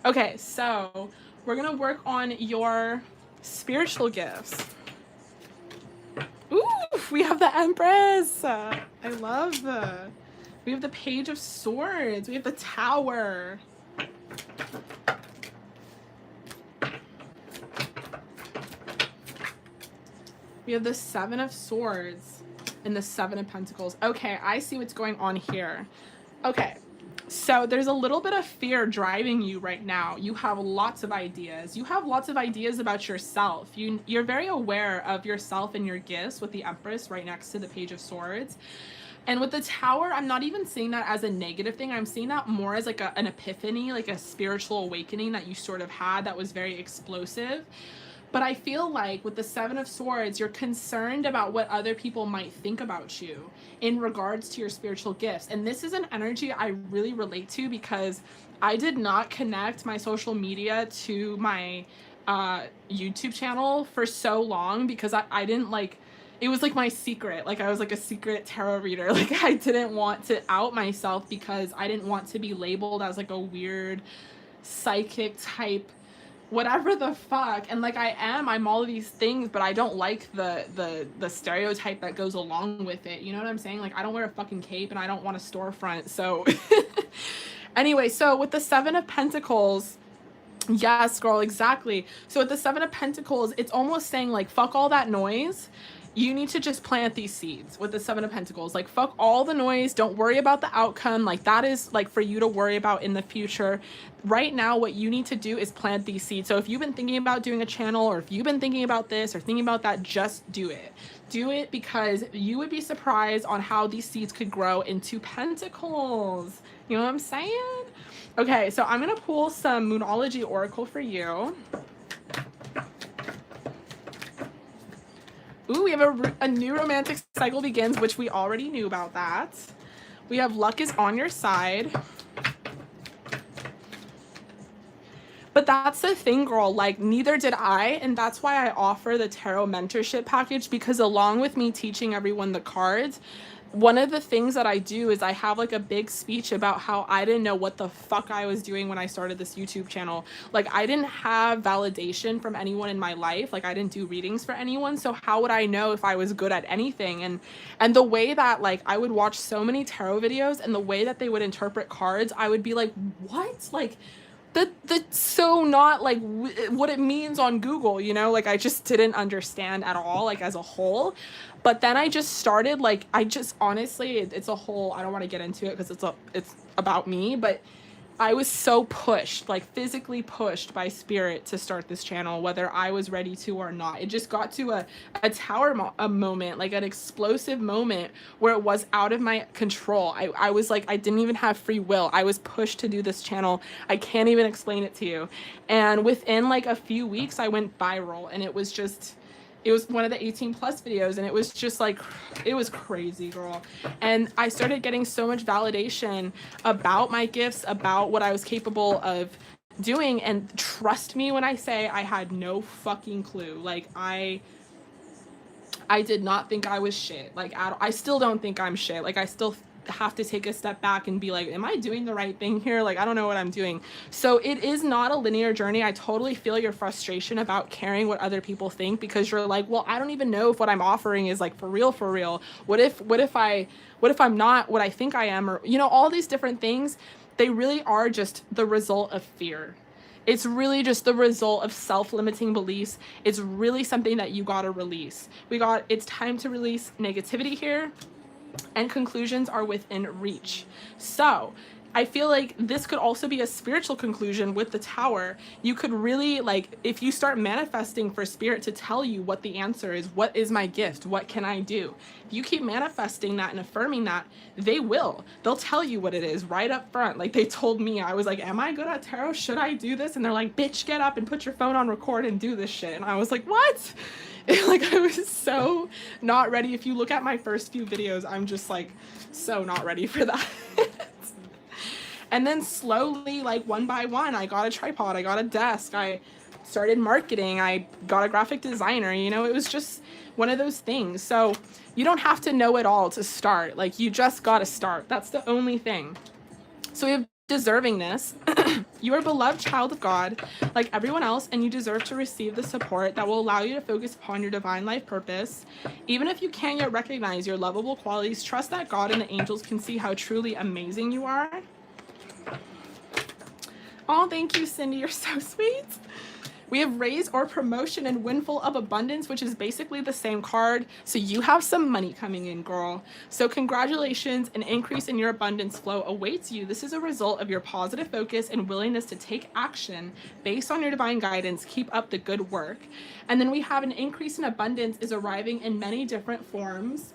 Speaker 1: Okay, so we're gonna work on your spiritual gifts. Ooh, we have the Empress. I love we have the Page of Swords. We have the Tower. We have the Seven of Swords and the Seven of Pentacles. Okay, I see what's going on here. Okay, so there's a little bit of fear driving you right now. You have lots of ideas. You have lots of ideas about yourself. You're very aware of yourself and your gifts with the Empress right next to the Page of Swords. And with the Tower, I'm not even seeing that as a negative thing. I'm seeing that more as like an epiphany, like a spiritual awakening that you sort of had that was very explosive. But I feel like with the Seven of Swords, you're concerned about what other people might think about you in regards to your spiritual gifts. And this is an energy I really relate to because I did not connect my social media to my YouTube channel for so long because I didn't like, it was like my secret. Like, I was like a secret tarot reader. Like, I didn't want to out myself because I didn't want to be labeled as like a weird psychic type whatever the fuck. And like, I'm all of these things, but I don't like the stereotype that goes along with it. You know what I'm saying? Like, I don't wear a fucking cape and I don't want a storefront. So anyway, so with the Seven of Pentacles, yes, girl, exactly. So with the Seven of Pentacles, it's almost saying like, fuck all that noise. You need to just plant these seeds with the Seven of Pentacles. Like, fuck all the noise. Don't worry about the outcome. Like, that is like for you to worry about in the future. Right now, what you need to do is plant these seeds. So if you've been thinking about doing a channel, or if you've been thinking about this or thinking about that, just do it. Do it because you would be surprised on how these seeds could grow into pentacles. You know what I'm saying? Okay, so I'm going to pull some Moonology Oracle for you. Ooh, we have a new romantic cycle begins, which we already knew about that. We have luck is on your side. But that's the thing, girl, like neither did I, and that's why I offer the tarot mentorship package, because along with me teaching everyone the cards, one of the things that I do is I have like a big speech about how I didn't know what the fuck I was doing when I started this YouTube channel. Like I didn't have validation from anyone in my life. Like I didn't do readings for anyone. So how would I know if I was good at anything? And the way that like I would watch so many tarot videos and the way that they would interpret cards, I would be like, what? Like that's so not like what it means on Google, you know? Like I just didn't understand at all, like as a whole. But then I just started, like I just honestly, it's a whole, I don't want to get into it because it's about me, but I was so pushed, like physically pushed by spirit to start this channel, whether I was ready to or not. It just got to a moment, like an explosive moment where it was out of my control. I was like, I didn't even have free will. I was pushed to do this channel. I can't even explain it to you. And within like a few weeks, I went viral, and it was one of the 18 plus videos, and it was just like, it was crazy, girl. And I started getting so much validation about my gifts, about what I was capable of doing. And trust me when I say I had no fucking clue. Like I did not think I was shit. Like I still don't think I'm shit. Like I still have to take a step back and be like, am I doing the right thing here? Like I don't know what I'm doing. So it is not a linear journey. I totally feel your frustration about caring what other people think, because you're like, well, I don't even know if what I'm offering is like for real. What if I'm not what I think I am? Or you know, all these different things, they really are just the result of fear. It's really just the result of self-limiting beliefs. It's really something that you gotta release. It's time to release negativity here, and conclusions are within reach. So I feel like this could also be a spiritual conclusion with the Tower. You could really, like, if you start manifesting for spirit to tell you what the answer is, what is my gift, what can I do? If you keep manifesting that and affirming that, they'll tell you what it is right up front. Like they told me, I was like, am I good at tarot? Should I do this? And they're like, bitch, get up and put your phone on record and do this shit. And I was like, what? Like I was so not ready. If you look at my first few videos, I'm just like so not ready for that. And then slowly, like one by one, I got a tripod, I got a desk, I started marketing, I got a graphic designer, you know, it was just one of those things. So you don't have to know it all to start. Like you just got to start. That's the only thing. So we have deservingness. You are a beloved child of God, like everyone else, and you deserve to receive the support that will allow you to focus upon your divine life purpose. Even if you can't yet recognize your lovable qualities, trust that God and the angels can see how truly amazing you are. Oh, thank you, Cindy. You're so sweet. We have raise or promotion and windfall of abundance, which is basically the same card. So you have some money coming in, girl. So congratulations, an increase in your abundance flow awaits you. This is a result of your positive focus and willingness to take action based on your divine guidance. Keep up the good work. And then we have an increase in abundance is arriving in many different forms,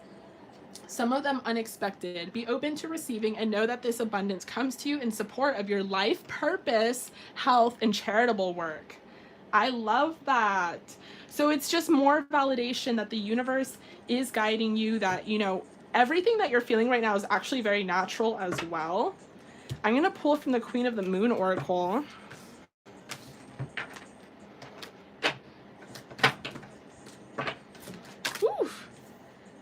Speaker 1: some of them unexpected. Be open to receiving and know that this abundance comes to you in support of your life purpose, health, and charitable work. I love that. So it's just more validation that the universe is guiding you, that, you know, everything that you're feeling right now is actually very natural as well. I'm going to pull from the Queen of the Moon Oracle. Whew.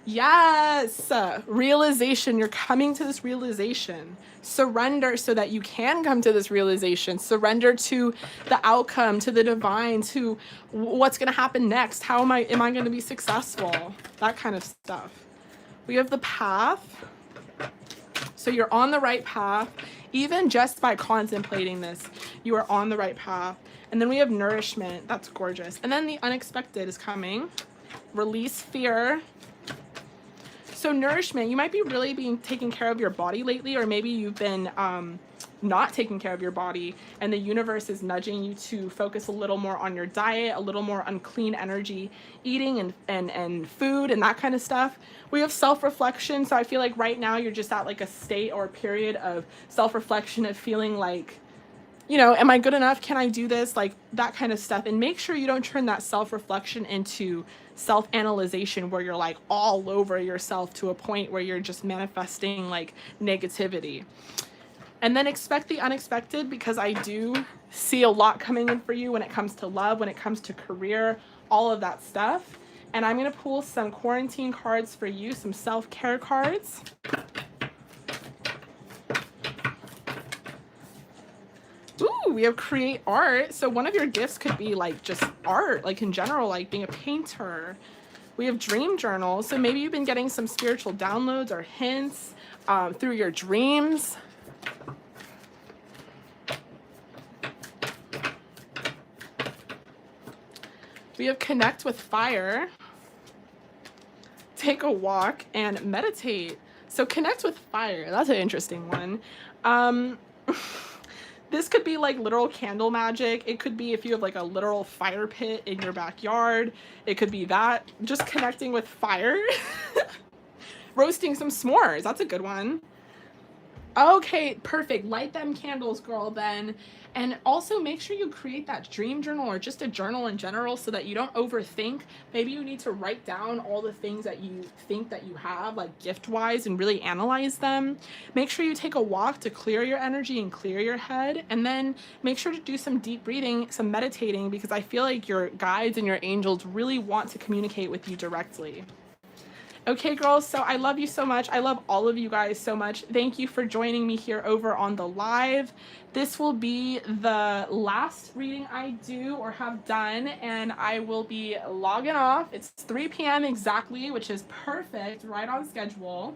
Speaker 1: Yes, realization. You're coming to this realization. Surrender so that you can come to this realization. Surrender to the outcome, to the divine, to what's going to happen next. How am I going to be successful? That kind of stuff. We have the path. So you're on the right path. Even just by contemplating this, you are on the right path. And then we have nourishment. That's gorgeous. And then the unexpected is coming. Release fear. So nourishment, you might be really being taking care of your body lately, or maybe you've been not taking care of your body, and the universe is nudging you to focus a little more on your diet, a little more on clean energy eating and food and that kind of stuff. We have self-reflection. So I feel like right now you're just at like a state or a period of self-reflection, of feeling like you know, am I good enough? Can I do this? Like that kind of stuff. And make sure you don't turn that self-reflection into self-analyzation where you're like all over yourself to a point where you're just manifesting like negativity. And then expect the unexpected, because I do see a lot coming in for you when it comes to love, when it comes to career, all of that stuff. And I'm going to pull some quarantine cards for you, some self-care cards. Ooh, we have create art. So one of your gifts could be like just art, like in general, like being a painter. We have dream journals. So maybe you've been getting some spiritual downloads or hints through your dreams. We have connect with fire. Take a walk and meditate. So connect with fire. That's an interesting one. This could be like literal candle magic. It could be if you have like a literal fire pit in your backyard. It could be that. Just connecting with fire. Roasting some s'mores. That's a good one. Okay, perfect. Light them candles, girl, then. And also make sure you create that dream journal or just a journal in general so that you don't overthink. Maybe you need to write down all the things that you think that you have, like gift-wise, and really analyze them. Make sure you take a walk to clear your energy and clear your head. And then make sure to do some deep breathing, some meditating, because I feel like your guides and your angels really want to communicate with you directly. Okay, girls, so I love you so much. I love all of you guys so much. Thank you for joining me here over on the live. This will be the last reading I do or have done, and I will be logging off. It's 3 p.m. exactly, which is perfect, right on schedule.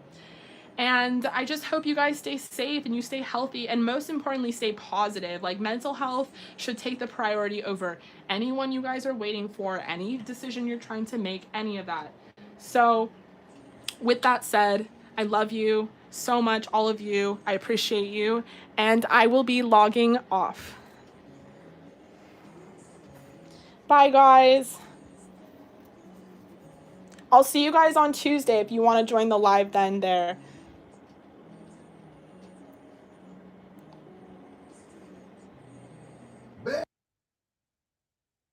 Speaker 1: And I just hope you guys stay safe and you stay healthy, and most importantly, stay positive. Like, mental health should take the priority over anyone you guys are waiting for, any decision you're trying to make, any of that. So with that said, I love you so much, all of you. I appreciate you, and I will be logging off. Bye, guys. I'll see you guys on Tuesday if you want to join the live then there.